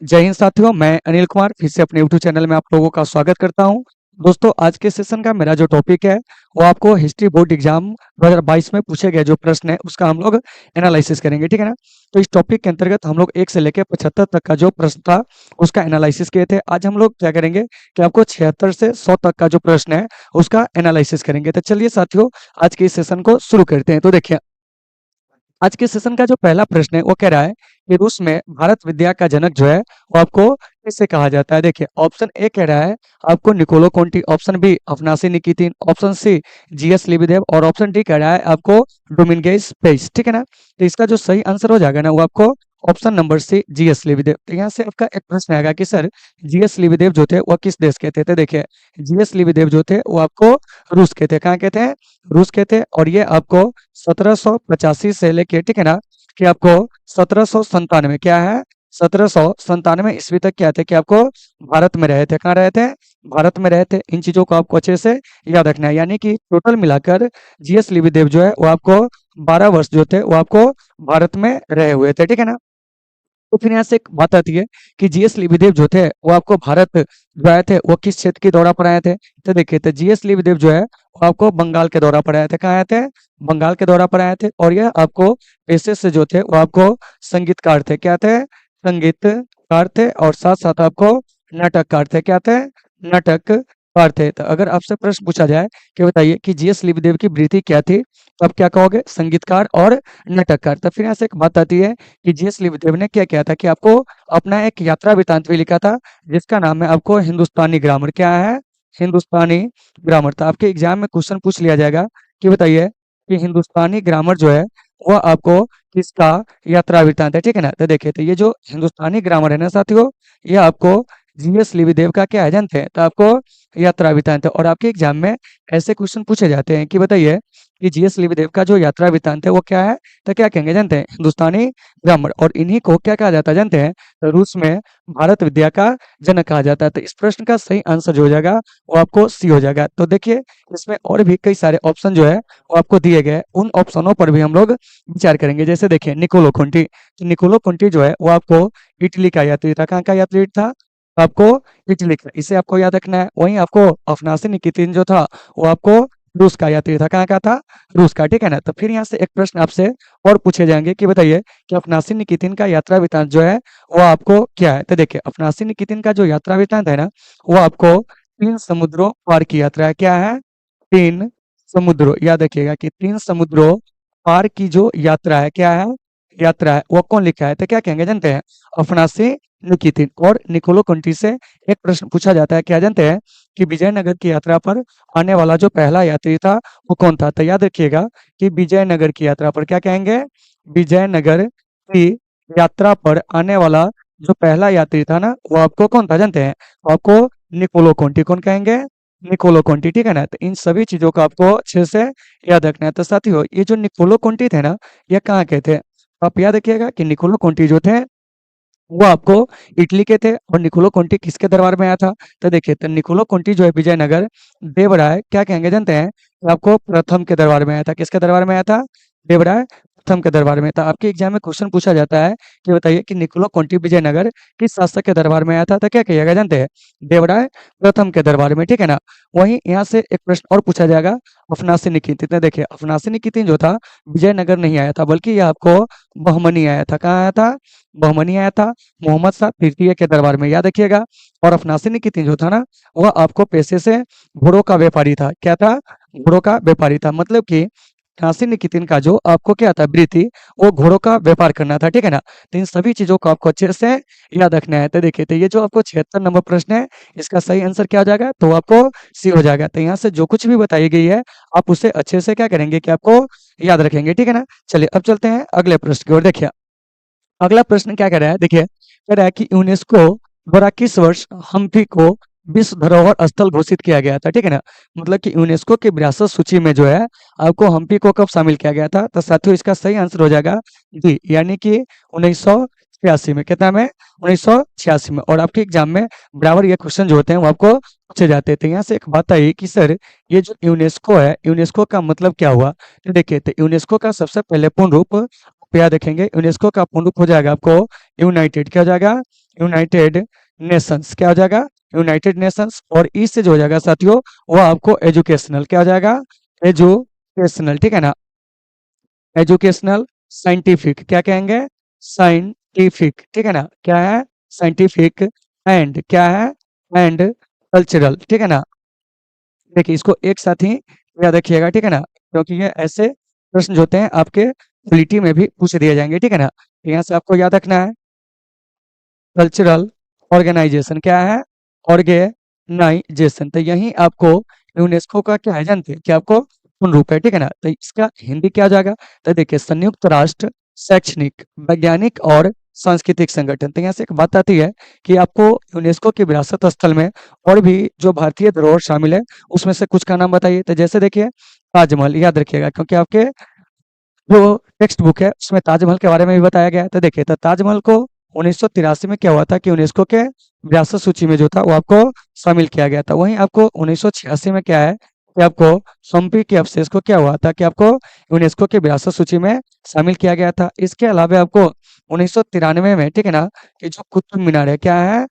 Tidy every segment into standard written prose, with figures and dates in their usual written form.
जय हिंद साथियों, मैं अनिल कुमार फिर से अपने यूट्यूब चैनल में आप लोगों का स्वागत करता हूं। दोस्तों, आज के सेशन का मेरा जो टॉपिक है वो आपको हिस्ट्री बोर्ड एग्जाम 2022 में पूछे गए जो प्रश्न है उसका हम लोग एनालिसिस करेंगे, ठीक है ना। तो इस टॉपिक के अंतर्गत हम लोग 1 से लेकर 75 तक का जो प्रश्न था उसका एनालिसिस किए थे। आज हम लोग क्या करेंगे कि आपको 76 से 100 तक का जो प्रश्न है उसका एनालिसिस करेंगे। तो चलिए साथियों, आज के इस सेशन को शुरू करते हैं। तो देखिए, आज के सेशन का जो पहला प्रश्न है वो कह रहा है कि रूस में भारत विद्या का जनक जो है वो आपको किससे कहा जाता है। देखिए, ऑप्शन ए कह रहा है आपको Niccolo Conti, option B Afanasy Nikitin, option C G S Lebedev और ऑप्शन डी कह रहा है आपको डोमिनगेस पेस, ठीक है ना। तो इसका जो सही आंसर हो जाएगा ना वो आपको ऑप्शन नंबर सी जीएस लिबिदेव। तो यहाँ से आपका एक प्रश्न आएगा कि सर जीएस लिबिदेव जो थे वो किस देश के थे। तो देखिए, जीएस लिबिदेव जो थे वो आपको रूस के थे। कहाँ के थे? रूस के थे। और ये आपको 1785 से लेके, ठीक है ना, कि आपको 1797 क्या है, 1797 ईस्वी तक क्या थे कि आपको भारत में रहे थे। कहाँ रहे थे? भारत में रहे थे। इन चीजों को आपको अच्छे से याद रखना है। यानी कि टोटल मिलाकर जीएस लिबिदेव जो है वो आपको 12 वर्ष जो थे वो आपको भारत में रहे हुए थे, ठीक है ना। तो फिर यहाँ से एक बात आती है कि जीएस लिबिदेव जो थे वो आपको भारत जो आए थे वो किस क्षेत्र के दौरा पर आए थे। तो देखिए, तो जीएस लिबिदेव जो है वो आपको बंगाल के दौरा पर आए थे। कहाँ आए थे? बंगाल के दौरा पर आए थे। और यह आपको पेशे से जो थे वो आपको संगीतकार थे। क्या थे? संगीतकार थे। और साथ साथ आपको नाटककार थे। क्या थे? नाटककार थे। तो अगर आपसे प्रश्न पूछा जाए कि बताइए कि जीएस लिबिदेव की वृत्ति क्या थी, तो आप क्या कहोगे? संगीतकार और नाटककार। तो फिर यहाँ से एक बात आती है कि जीएस लिबिदेव ने क्या किया था कि आपको अपना एक यात्रा वृत्तांत भी लिखा था जिसका नाम है आपको हिंदुस्तानी ग्रामर। क्या है? हिंदुस्तानी ग्रामर। तो आपके एग्जाम में क्वेश्चन पूछ लिया जाएगा कि बताइए कि हिंदुस्तानी ग्रामर जो है वह आपको किसका यात्रा वृत्तांत है, ठीक है ना। तो देखिए, तो ये जो हिंदुस्तानी ग्रामर है ना साथियों, ये आपको जीएस लिबिदेव का क्या एजेंट है, तो आपको यात्रा वृत्तांत है। और आपके एग्जाम में ऐसे क्वेश्चन पूछे जाते हैं कि बताइए कि जीएस लिबिदेव का जो यात्रा वृत्तांत है वो क्या है, तो क्या कहेंगे जानते हैं? हिंदुस्तानी ग्रामर। और इन्हीं को क्या कहा जाता है जानते हैं? तो रूस में भारत विद्या का जनक कहा जाता है। तो इस प्रश्न का सही आंसर जो हो जाएगा वो आपको सी हो जाएगा। तो देखिए, इसमें और भी कई सारे ऑप्शन जो है वो आपको दिए गए, उन ऑप्शनों पर भी हम लोग विचार करेंगे। जैसे देखिए, निकोलो कोंटी। तो निकोलो कोंटी जो है वो आपको इटली का यात्री था। कहाँ का यात्री था? आपको इटली का। इसे आपको याद रखना है। वहीं आपको अफनासी निकितिन जो था वो आपको रूस का यात्री था। कहाँ का था? रूस का, ठीक है ना। तो फिर यहाँ से एक प्रश्न आपसे और पूछे जाएंगे कि बताइए कि अफनासी निकितिन का यात्रा वृत्तांत जो है वो आपको क्या है। तो देखिए, अफनासी निकितिन का जो यात्रा वृत्तांत है ना वो आपको 3 समुद्रों पार की यात्रा है। क्या है? 3 समुद्रों, याद रखिएगा कि 3 समुद्रों पार की जो यात्रा है, क्या है? यात्रा है, वो कौन लिखा है? तो क्या कहेंगे जानते हैं? अफनासी निकितिन। और निकोलो कंटी से एक प्रश्न पूछा जाता है, क्या जानते हैं कि विजयनगर की यात्रा पर आने वाला जो पहला यात्री था वो कौन था। तो याद रखिएगा कि विजयनगर की यात्रा पर क्या कहेंगे? विजयनगर की यात्रा पर आने वाला जो पहला यात्री था ना वो आपको कौन था जानते हैं? वो आपको निकोलो कोंटी। कौन कहेंगे? निकोलो कोंटी, ठीक है ना। तो इन सभी चीजों को आपको अच्छे से याद रखना है। तो साथियों, ये जो निकोलो कोंटी थे ना, ये कहाँ के थे? आप याद रखिएगा कि निकोलो कोंटी जो थे वो आपको इटली के थे। और निकोलो कोंटी किसके दरबार में आया था? तो देखिए, तो निकोलो कोंटी जो है विजयनगर देवराय क्या कहेंगे जानते हैं? तो आपको प्रथम के दरबार में आया था। किसके दरबार में आया था? देवराय प्रथम के दरबार में था। आपके एग्जाम में क्वेश्चन पूछा जाता है कि बताइए कि निकोलो कोंटी विजयनगर किस शासक के दरबार में आया था। तो क्या कहिएगा जानते हैं? देवराय प्रथम के दरबार में, ठीक है ना। वहीं यहाँ से एक प्रश्न और पूछा जाएगा अफनासी निकितिन। तो देखिए, अफनासी निकितिन जो था विजयनगर नहीं आया था बल्कि यह आपको बहमनी आया था। कहाँ आया था? बहमनी आया था, मोहम्मद शाह तृतीय के दरबार में, याद रखिएगा। और अफनासी निकितिन जो था ना वह आपको पेशे से घोड़ों का व्यापारी था। क्या था? घोड़ों का व्यापारी था। मतलब कि अफनासी निकितिन का जो आपको क्या था वृत्ति, वो घोड़ों का व्यापार करना था, ठीक है ना। तो इन सभी चीजों को आपको अच्छे से याद रखना है। तो देखिए, तो ये जो आपको 76 नंबर प्रश्न है इसका सही आंसर क्या हो जाएगा? तो आपको सी हो जाएगा। तो यहाँ से जो कुछ भी बताई गई है आप उसे अच्छे से क्या करेंगे कि आपको याद रखेंगे, ठीक है ना। चलिए अब चलते हैं अगले प्रश्न की ओर। देखिए, अगला प्रश्न क्या कह रहा है? देखिए, कह रहा है कि यूनेस्को द्वारा किस वर्ष हम्पी को विश्व धरोहर स्थल घोषित किया गया था, ठीक है ना। मतलब कि यूनेस्को की विरासत सूची में जो है आपको हम्पी को कब शामिल किया गया था। तो साथियों, इसका सही आंसर हो जाएगा डी, यानी कि 1986 में। कितना में? 1986 में। और आपके एग्जाम में बराबर ये क्वेश्चन जो होते हैं वो आपको पूछे जाते थे। यहाँ से एक बात आई कि सर ये जो यूनेस्को है, यूनेस्को का मतलब क्या हुआ। तो देखिए, तो यूनेस्को का सबसे पहले पूर्ण रूप पे याद रखेंगे, यूनेस्को का पूर्ण रूप हो जाएगा आपको यूनाइटेड, क्या हो जाएगा, यूनाइटेड नेशंस, क्या हो जाएगा, यूनाइटेड नेशंस। और ई से जो हो जाएगा साथियों वो आपको एजुकेशनल, क्या हो जाएगा, एजुकेशनल, ठीक है ना, एजुकेशनल, साइंटिफिक, क्या कहेंगे, साइंटिफिक, ठीक है ना, क्या है, साइंटिफिक, एंड क्या है, एंड कल्चरल, ठीक है ना। देखिए इसको एक साथ ही याद रखिएगा, ठीक है ना, क्योंकि ये ऐसे प्रश्न जो होते हैं आपके पॉलिटी में भी पूछ दिए जाएंगे, ठीक है ना। तो यहाँ से आपको याद रखना है कल्चरल ऑर्गेनाइजेशन, क्या है, ऑर्गेनाइजेशन। तो यही आपको यूनेस्को का क्या है जानते हैं कि आपको पूर्ण रूप है, ठीक है ना। तो इसका हिंदी क्या हो जाएगा, तो देखिए संयुक्त राष्ट्र शैक्षणिक वैज्ञानिक और सांस्कृतिक संगठन। तो यहाँ से एक बात आती है कि आपको यूनेस्को की विरासत स्थल में और भी जो भारतीय धरोहर शामिल है उसमें से कुछ का नाम बताइए। तो जैसे देखिए ताजमहल, याद रखिएगा क्योंकि आपके जो टेक्स्ट बुक है उसमें ताजमहल के बारे में भी बताया गया है। तो देखिए तो ताजमहल को 1983 में क्या हुआ था कि यूनेस्को के विरासत सूची में जो था वो आपको शामिल किया गया था। वहीं आपको 1986 में क्या है कि आपको हम्पी के अवशेष को क्या हुआ था कि आपको यूनेस्को के विरासत सूची में शामिल किया गया था। इसके अलावा आपको 1993 में, ठीक है ना, कि जो कुतुब मीनार है, क्या है,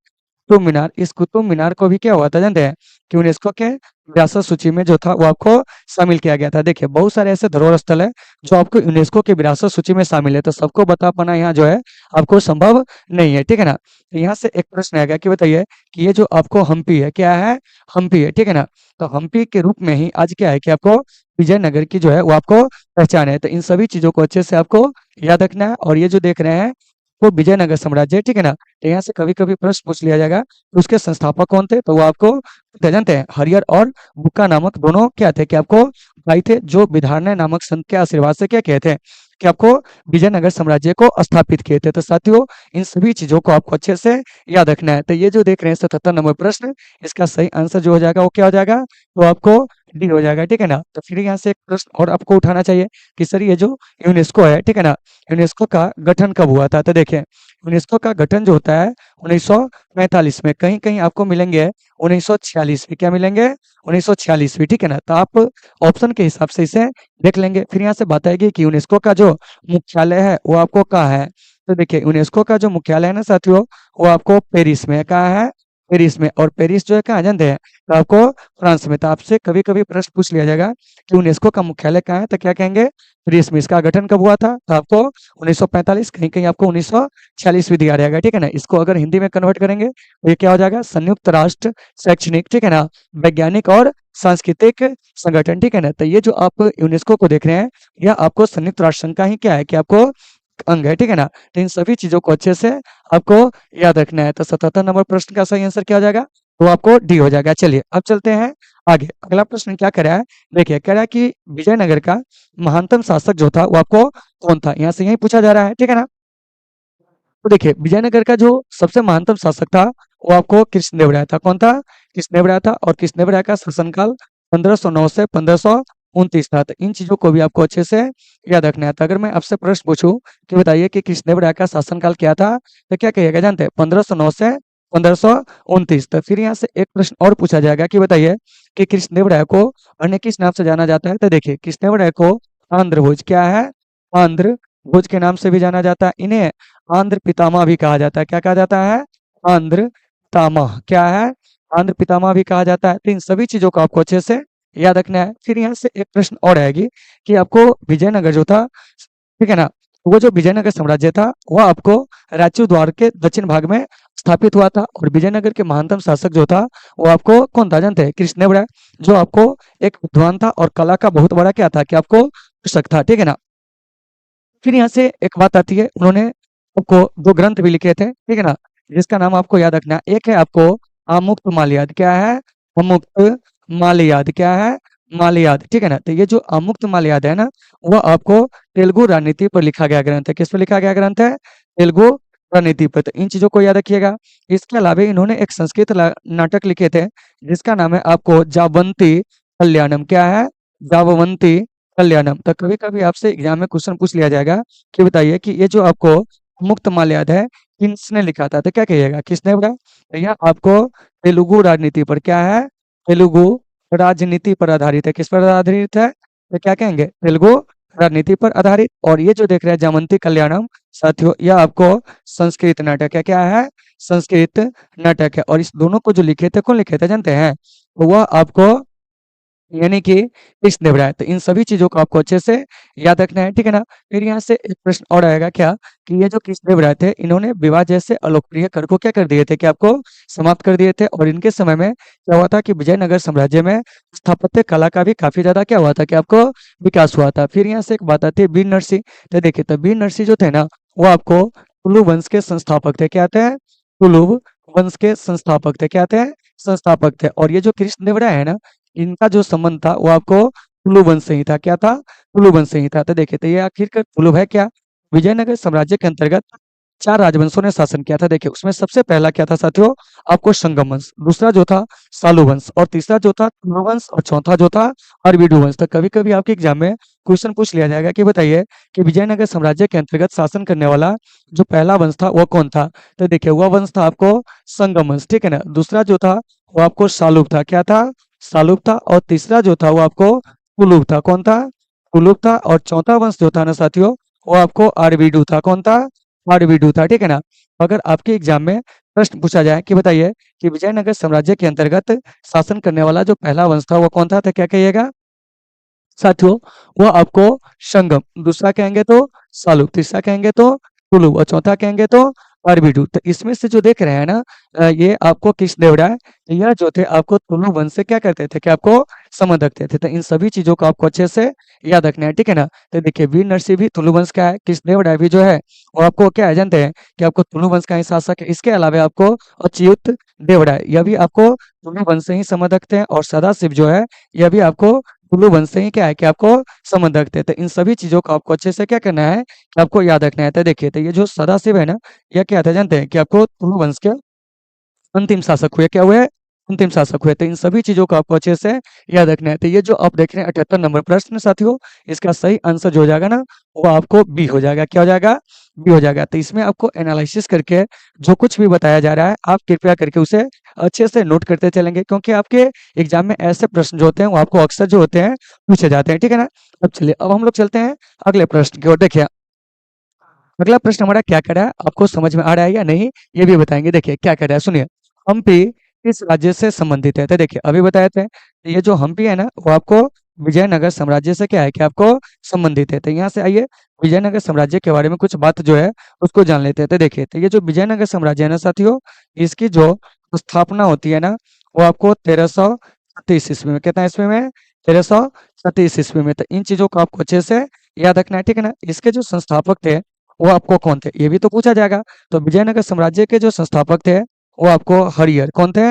कुतुब मीनार, इस कुतुब मीनार को भी क्या हुआ था जानते हैं कि यूनेस्को के विरासत सूची में जो था वो आपको शामिल किया गया था। देखिए बहुत सारे ऐसे धरोहर स्थल है जो आपको यूनेस्को के विरासत सूची में शामिल है, तो सबको बता पाना यहाँ जो है आपको संभव नहीं है, ठीक है ना। तो यहाँ से एक प्रश्न आएगा कि बताइए कि ये जो आपको हम्पी है, क्या है, हम्पी है, ठीक है ना। तो हम्पी के रूप में ही आज क्या है कि आपको विजयनगर की जो है वो आपको पहचान है। तो इन सभी चीजों को अच्छे से आपको याद रखना है। और ये जो देख रहे हैं वो विजयनगर साम्राज्य, ठीक है ना। तो यहाँ से कभी कभी प्रश्न पूछ लिया जाएगा कि उसके संस्थापक कौन थे, तो वो आपको जानते हैं हरियर और बुक्का नामक दोनों क्या थे कि आपको भाई थे, जो विधारण्य नामक संत के आशीर्वाद से क्या कहते हैं कि आपको विजयनगर साम्राज्य को स्थापित किए थे। तो साथियों इन सभी चीजों को आपको अच्छे से याद रखना है। तो ये जो देख रहे हैं 77 नंबर प्रश्न, इसका सही आंसर जो हो जाएगा वो क्या हो जाएगा, तो आपको डी हो जाएगा, ठीक है ना। तो फिर यहाँ से एक प्रश्न और आपको उठाना चाहिए कि सर ये जो यूनेस्को है, ठीक है ना, यूनेस्को का गठन कब हुआ था। तो देखिए यूनेस्को का गठन जो होता है 1945 में, कहीं कहीं आपको मिलेंगे 1946 में, क्या मिलेंगे, 1946 में, ठीक है ना। तो आप ऑप्शन के हिसाब से इसे देख लेंगे। फिर यहाँ से बात आएगी कि यूनेस्को का जो मुख्यालय है वो आपको कहाँ है। तो देखिए यूनेस्को का जो मुख्यालय है ना साथियों वो आपको पेरिस में, कहाँ है, पेरिस में। और पेरिस जो है कहाँ जानते हैं, तो आपको फ्रांस में। तो आपसे कभी कभी प्रश्न पूछ लिया जाएगा कि यूनेस्को का मुख्यालय कहाँ है, तो क्या कहेंगे, पेरिस में। इसका गठन कब हुआ था, तो आपको 1945, कहीं कहीं आपको 1946 भी दिया रहेगा, ठीक है ना। इसको अगर हिंदी में कन्वर्ट करेंगे तो ये क्या हो जाएगा, संयुक्त राष्ट्र शैक्षणिक, ठीक है ना, वैज्ञानिक और सांस्कृतिक संगठन, ठीक है ना। तो ये जो आप यूनेस्को को देख रहे हैं यह आपको संयुक्त राष्ट्र संघ का ही क्या है कि आपको अंग है, ठीक है ना। तो इन सभी चीजों को अच्छे से आपको याद रखना है। तो 77 नंबर प्रश्न का सही आंसर क्या हो जाएगा, तो आपको डी हो जाएगा। चलिए अब चलते हैं आगे। अगला प्रश्न क्या कह रहा है, देखिए कह रहा है कि विजयनगर का महानतम शासक जो था वो आपको कौन था, यहाँ से यही पूछा जा रहा है, ठीक है ना। तो देखिए विजयनगर का जो सबसे महानतम शासक था वो आपको कृष्णदेवराय था। कौन था, कृष्णदेवराय था। और कृष्णदेवराय का शासनकाल 1509 से 1529 था। तो इन चीजों को भी आपको अच्छे से याद रखना है। तो अगर मैं आपसे प्रश्न पूछूं कि बताइए कि कृष्णदेवराय का शासनकाल क्या था, तो क्या कहिएगा जानते हैं, 1509 से 1529। तो फिर यहाँ से एक प्रश्न और पूछा जाएगा कि बताइए कि कृष्णदेवराय को अन्य किस नाम से जाना जाता है। तो देखिए कृष्णदेवराय को आंध्र भोज, क्या है, आंध्र भोज के नाम से भी जाना जाता है। इन्हें आंध्र पितामह भी कहा जाता है। क्या कहा जाता है, आंध्र पितामह, क्या है, आंध्र पितामह भी कहा जाता है। तो इन सभी चीजों को आपको अच्छे से याद रखना है। फिर यहाँ से एक प्रश्न और आएगी कि आपको विजयनगर जो था, ठीक है ना, वो जो विजयनगर साम्राज्य था वह आपको राजू द्वार के दक्षिण भाग में स्थापित हुआ था। और विजयनगर के महानतम शासक जो था वो आपको कौन था जानते हैं, कृष्णदेवराय, जो आपको एक विद्वान था और कला का बहुत बड़ा क्या था कि आपको पुस्तक था, ठीक है ना। फिर यहाँ से एक बात आती है, उन्होंने आपको दो ग्रंथ भी लिखे थे, ठीक है ना, जिसका नाम आपको याद रखना है। एक है आपको आमुक्त मालयाद, क्या है, आमुक्त मालयाद, क्या है, मालयाद, ठीक है ना। तो ये जो आमुक्त मालयाद है ना वह आपको तेलुगु राजनीति पर लिखा गया ग्रंथ है। किस पर लिखा गया ग्रंथ है, तेलुगु राजनीति पर। तो इन चीजों को याद रखिएगा। इसके अलावा इन्होंने एक संस्कृत नाटक लिखे थे जिसका नाम है आपको जावंती कल्याणम, क्या है, जावंती कल्याणम। तो कभी कभी आपसे एग्जाम में क्वेश्चन पूछ लिया जाएगा कि बताइए कि ये जो आपको मुक्त माल्याद है किसने लिखा था, तो क्या कहिएगा, किसने बताया। तो यह आपको तेलुगु राजनीति पर, क्या है, तेलुगु राजनीति पर आधारित है। किस पर आधारित है, तो क्या कहेंगे, तेलुगु राजनीति पर आधारित। और ये जो देख रहे हैं जामंती कल्याणम साथियों, यह आपको संस्कृत नाटक है। क्या है? संस्कृत नाटक है। और इस दोनों को जो लिखे थे, कौन लिखे थे जानते हैं? तो वह आपको यानी कि कृष्णदेवराय। तो इन सभी चीजों को आपको अच्छे से याद रखना है, ठीक है ना। फिर यहाँ से एक प्रश्न और आएगा क्या, कि ये जो कृष्णदेवराय थे, इन्होंने विवाह जैसे अलोकप्रिय कर को क्या कर दिए थे, कि आपको समाप्त कर दिए थे। और इनके समय में क्या हुआ था कि विजयनगर साम्राज्य में स्थापत्य कला का भी काफी ज्यादा क्या हुआ था, कि आपको विकास हुआ था। फिर यहाँ से एक बात आती है वीर नरसिंह। तो देखिए, तो वीर नरसिंह जो थे ना, वो आपको तुलु वंश के संस्थापक थे। क्या थे? तुलु वंश के संस्थापक थे। क्या थे? संस्थापक थे। और ये जो कृष्णदेवराय है ना, इनका जो संबंध था वो आपको तुलु वंश से ही था। क्या था? तुलु वंश से ही था। तो देखिए, तो ये आखिरकार तुलु है क्या? विजयनगर साम्राज्य के अंतर्गत चार राजवंशों ने शासन किया था। देखिए, उसमें सबसे पहला क्या था साथियों? आपको संगम वंश, दूसरा जो था सालू वंश, और तीसरा जो था तुलु वंश, और चौथा जो था अरविडू वंश। तो कभी कभी आपके एग्जाम में क्वेश्चन पूछ लिया जाएगा कि बताइए कि विजयनगर साम्राज्य के अंतर्गत शासन करने वाला जो पहला वंश था वो कौन था। तो देखिए, वह वंश था आपको संगम वंश, ठीक है ना। दूसरा जो था वो आपको सालुब था। क्या था? सालुब था। और तीसरा जो था वो आपको कुलुब था। कौन था? कुलुब था। और चौथा वंश जो था ना साथियों, वो आपको अरविडू था। कौन था? अरविडू था, ठीक है ना। अगर आपके एग्जाम में प्रश्न पूछा जाए कि बताइए कि विजयनगर साम्राज्य के अंतर्गत शासन करने वाला जो पहला वंश था वो कौन था, तो क्या कहिएगा साथियों? वो आपको संगम, दूसरा कहेंगे तो सालुब, तीसरा कहेंगे तो कुलुब, और चौथा कहेंगे तो अरविडू। तो इसमें से जो देख रहे हैं ना, ये आपको कृष्णदेवराय, यह जो थे आपको तुलु वंश से क्या करते थे, कि आपको संबंध रखते थे। तो इन सभी चीजों को आपको अच्छे से याद रखना है, ठीक है ना। तो देखिए, वीर नरसिंह भी तुलु वंश का है, कृष्णदेवराय भी जो है वो आपको क्या है जानते हैं, कि आपको तुलु वंश का ही शासक है। इसके अलावा आपको अच्युत देवराय, यह भी आपको तुलु वंश से ही संबंध रखते हैं। और सदाशिव जो है, यह भी आपको तुलु वंश से ही क्या है, कि आपको संबंध रखते हैं। तो इन सभी चीजों को आपको अच्छे से क्या करना है, कि आपको याद रखना है। तो देखिए, तो ये जो सदाशिव है ना, यह क्या था जानते हैं, कि आपको तुलु वंश के अंतिम शासक हुए। क्या हुए? अंतिम शासक हुए। तो इन सभी चीजों को आपको अच्छे से याद रखना है। तो ये जो आप देख रहे हैं 78 नंबर प्रश्न साथियों, इसका सही आंसर जो हो जाएगा ना, वो आपको बी हो जाएगा। क्या हो जाएगा? बी हो जाएगा। तो इसमें आपको एनालिसिस करके जो कुछ भी बताया जा रहा है, आप कृपया करके उसे अच्छे से नोट करते चलेंगे, क्योंकि आपके एग्जाम में ऐसे प्रश्न जो होते हैं वो आपको अक्सर जो होते हैं पूछे जाते हैं, ठीक है ना। अब चलिए, अब हम लोग चलते हैं अगले प्रश्न की ओर। देखिए, अगला प्रश्न हमारा क्या कह रहा है, आपको समझ में आ रहा है या नहीं, ये भी बताएंगे। देखिए क्या कह रहा है, सुनिए। हम्पी किस राज्य से संबंधित है? तो देखिए, अभी बताए थे, तो ये जो हम्पी है ना, वो आपको विजयनगर साम्राज्य से क्या है, कि आपको संबंधित है। तो यहाँ से आइए, विजयनगर साम्राज्य के बारे में कुछ बात जो है उसको जान लेते हैं। तो देखिए, तो ये जो विजयनगर साम्राज्य है ना साथियों, इसकी जो स्थापना होती है ना, वो आपको 1337 ईस्वी में। कितना ईस्वी में? 1337 ईस्वी में। तो इन चीजों को आपको अच्छे से याद रखना है, ठीक है ना। इसके जो संस्थापक थे वो आपको कौन थे, ये भी तो पूछा जाएगा। तो विजयनगर साम्राज्य के जो संस्थापक थे वो आपको हरिहर, कौन थे?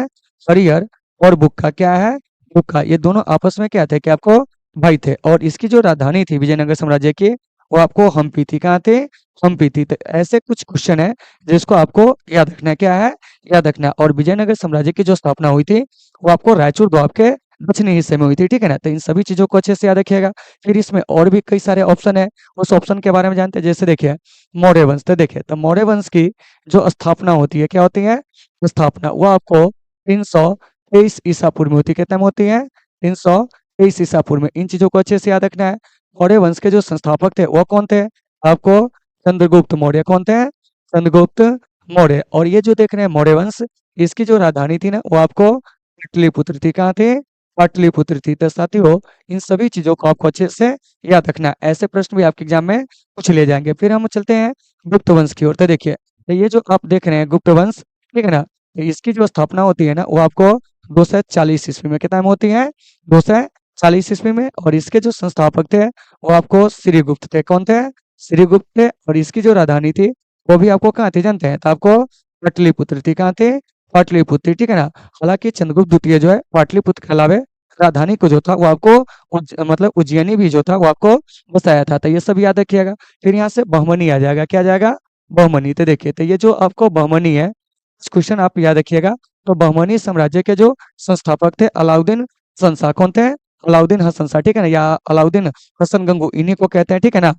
हरिहर। और बुक्का, क्या है? बुक्का। ये दोनों आपस में क्या थे, कि आपको भाई थे। और इसकी जो राजधानी थी विजयनगर साम्राज्य की, वो आपको हम्पी थी। कहाँ थे? हम्पी थी। तो ऐसे कुछ क्वेश्चन है जिसको आपको याद रखना है। क्या है? याद रखना है। और विजयनगर साम्राज्य की जो स्थापना हुई थी वो आपको रायचूर दोआब के दक्षिणी हिस्से में हुई थी, ठीक है ना। तो इन सभी चीजों को अच्छे से याद रखिएगा। फिर इसमें और भी कई सारे ऑप्शन है, उस ऑप्शन के बारे में जानते हैं। जैसे देखिए, मौर्य वंश। तो देखिए, तो मौर्य वंश की जो स्थापना होती है, क्या होती है स्थापना, वो आपको 323 ईसा पूर्व में होती है। कितने में होती है? 323 ईसा पूर्व में। इन चीजों को अच्छे से याद रखना है। मौर्य वंश के जो संस्थापक थे वो कौन थे? आपको चंद्रगुप्त मौर्य। कौन थे? चंद्रगुप्त मौर्य। और ये जो देख रहे हैं मौर्य वंश, इसकी जो राजधानी थी ना, वो आपको पाटलिपुत्र थी। कहाँ थी? पाटलिपुत्र थी। तो साथियों, इन सभी चीजों को आपको अच्छे से याद रखना है। ऐसे प्रश्न भी आपके एग्जाम में पूछ ले जाएंगे। फिर हम चलते हैं गुप्त वंश की ओर। तो देखिए, तो ये जो आप देख रहे हैं गुप्त वंश, ठीक है ना, तो इसकी जो स्थापना होती है ना, वो आपको 240 ईस्वी में। कितना में होती है? 240 ईस्वी में। और इसके जो संस्थापक थे वो आपको श्रीगुप्त थे। कौन थे? श्रीगुप्त थे। और इसकी जो राजधानी थी वो भी आपको कहाँ थी जानते हैं? तो आपको पाटलिपुत्र थी। कहाँ थे? पाटलिपुत्र, ठीक है ना। हालांकि चंद्रगुप्त द्वितीय जो है पाटलिपुत्र के अलावे राजधानी को जो था वो आपको मतलब उज्जैनी भी जो था वो आपको बसाया था। तो ये सब याद रखिएगा। फिर यहाँ से बहमनी आ जाएगा। क्या आ जाएगा? बहमनी। तो देखिए, तो ये जो आपको बहमनी है, क्वेश्चन आप याद रखिएगा। तो बहमनी साम्राज्य के जो संस्थापक थे अलाउद्दीन हसन शाह। कौन थे? अलाउद्दीन हसन शाह, ठीक है ना, या अलाउद्दीन हसन गंगू, इन्हीं को कहते हैं, ठीक है ना।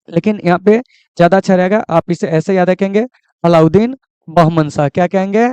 लेकिन यहाँ पे ज्यादा अच्छा रहेगा, आप इसे ऐसे याद रखेंगे, अलाउद्दीन बहमन शाह। क्या कहेंगे?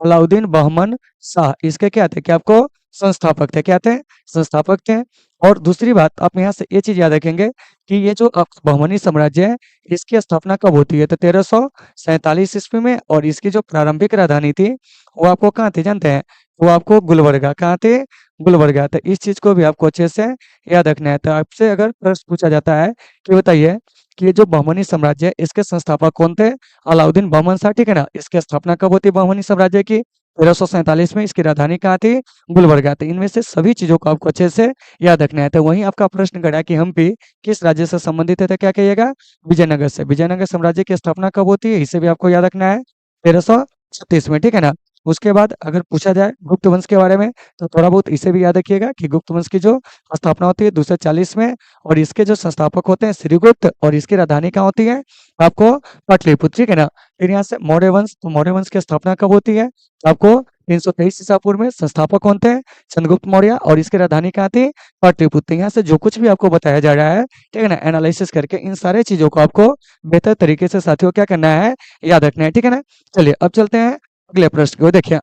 अलाउद्दीन बहमन शाह। इसके क्या थे, कि आपको संस्थापक थे। क्या थे? संस्थापक थे। और दूसरी बात आप यहाँ से ये चीज याद रखेंगे कि ये जो बहमनी साम्राज्य है इसकी स्थापना कब होती है, तो 1347 ईस्वी में। और इसकी जो प्रारंभिक राजधानी थी वो आपको कहाँ थी जानते हैं, वो आपको गुलबर्गा, कहाँ थे, गुलबर्गा। तो इस चीज को भी आपको अच्छे से याद रखना है। तो आपसे अगर प्रश्न पूछा जाता है कि बताइए कि ये जो बहमनी साम्राज्य है इसके संस्थापक कौन थे, अलाउद्दीन बहमन शाह, ठीक है ना। इसकी स्थापना कब होती है बहमनी साम्राज्य की, 1347 में। इसकी राजधानी कहाँ थी, गुलबर्गा। तो इनमें से सभी चीजों को आपको अच्छे से याद रखना है। तो वहीं आपका प्रश्न गड़ा कि हम्पी किस राज्य से संबंधित है, तो क्या कहिएगा, विजयनगर से। विजयनगर साम्राज्य की स्थापना कब होती है, इसे भी आपको याद रखना है, 1336 में, ठीक है ना। उसके बाद अगर पूछा जाए गुप्त वंश के बारे में तो थोड़ा बहुत इसे भी याद रखिएगा कि गुप्त वंश की जो स्थापना होती है 240 में। और इसके जो संस्थापक होते हैं श्रीगुप्त, और इसकी राजधानी कहाँ होती है आपको, पाटलिपुत्र, ठीक है ना। फिर यहाँ से मौर्य वंश, तो मौर्य वंश की स्थापना कब होती है, आपको 323 ईसा पूर्व में। संस्थापक कौन थे, चंद्रगुप्त मौर्य, और इसकी राजधानी कहाँ थी, पाटलिपुत्र। यहाँ से जो कुछ भी आपको बताया जा रहा है, ठीक है ना, एनालिसिस करके इन सारे चीजों को आपको बेहतर तरीके से साथियों क्या करना है, याद रखना है, ठीक है ना। चलिए अब चलते हैं अगले प्रश्न को। देखिए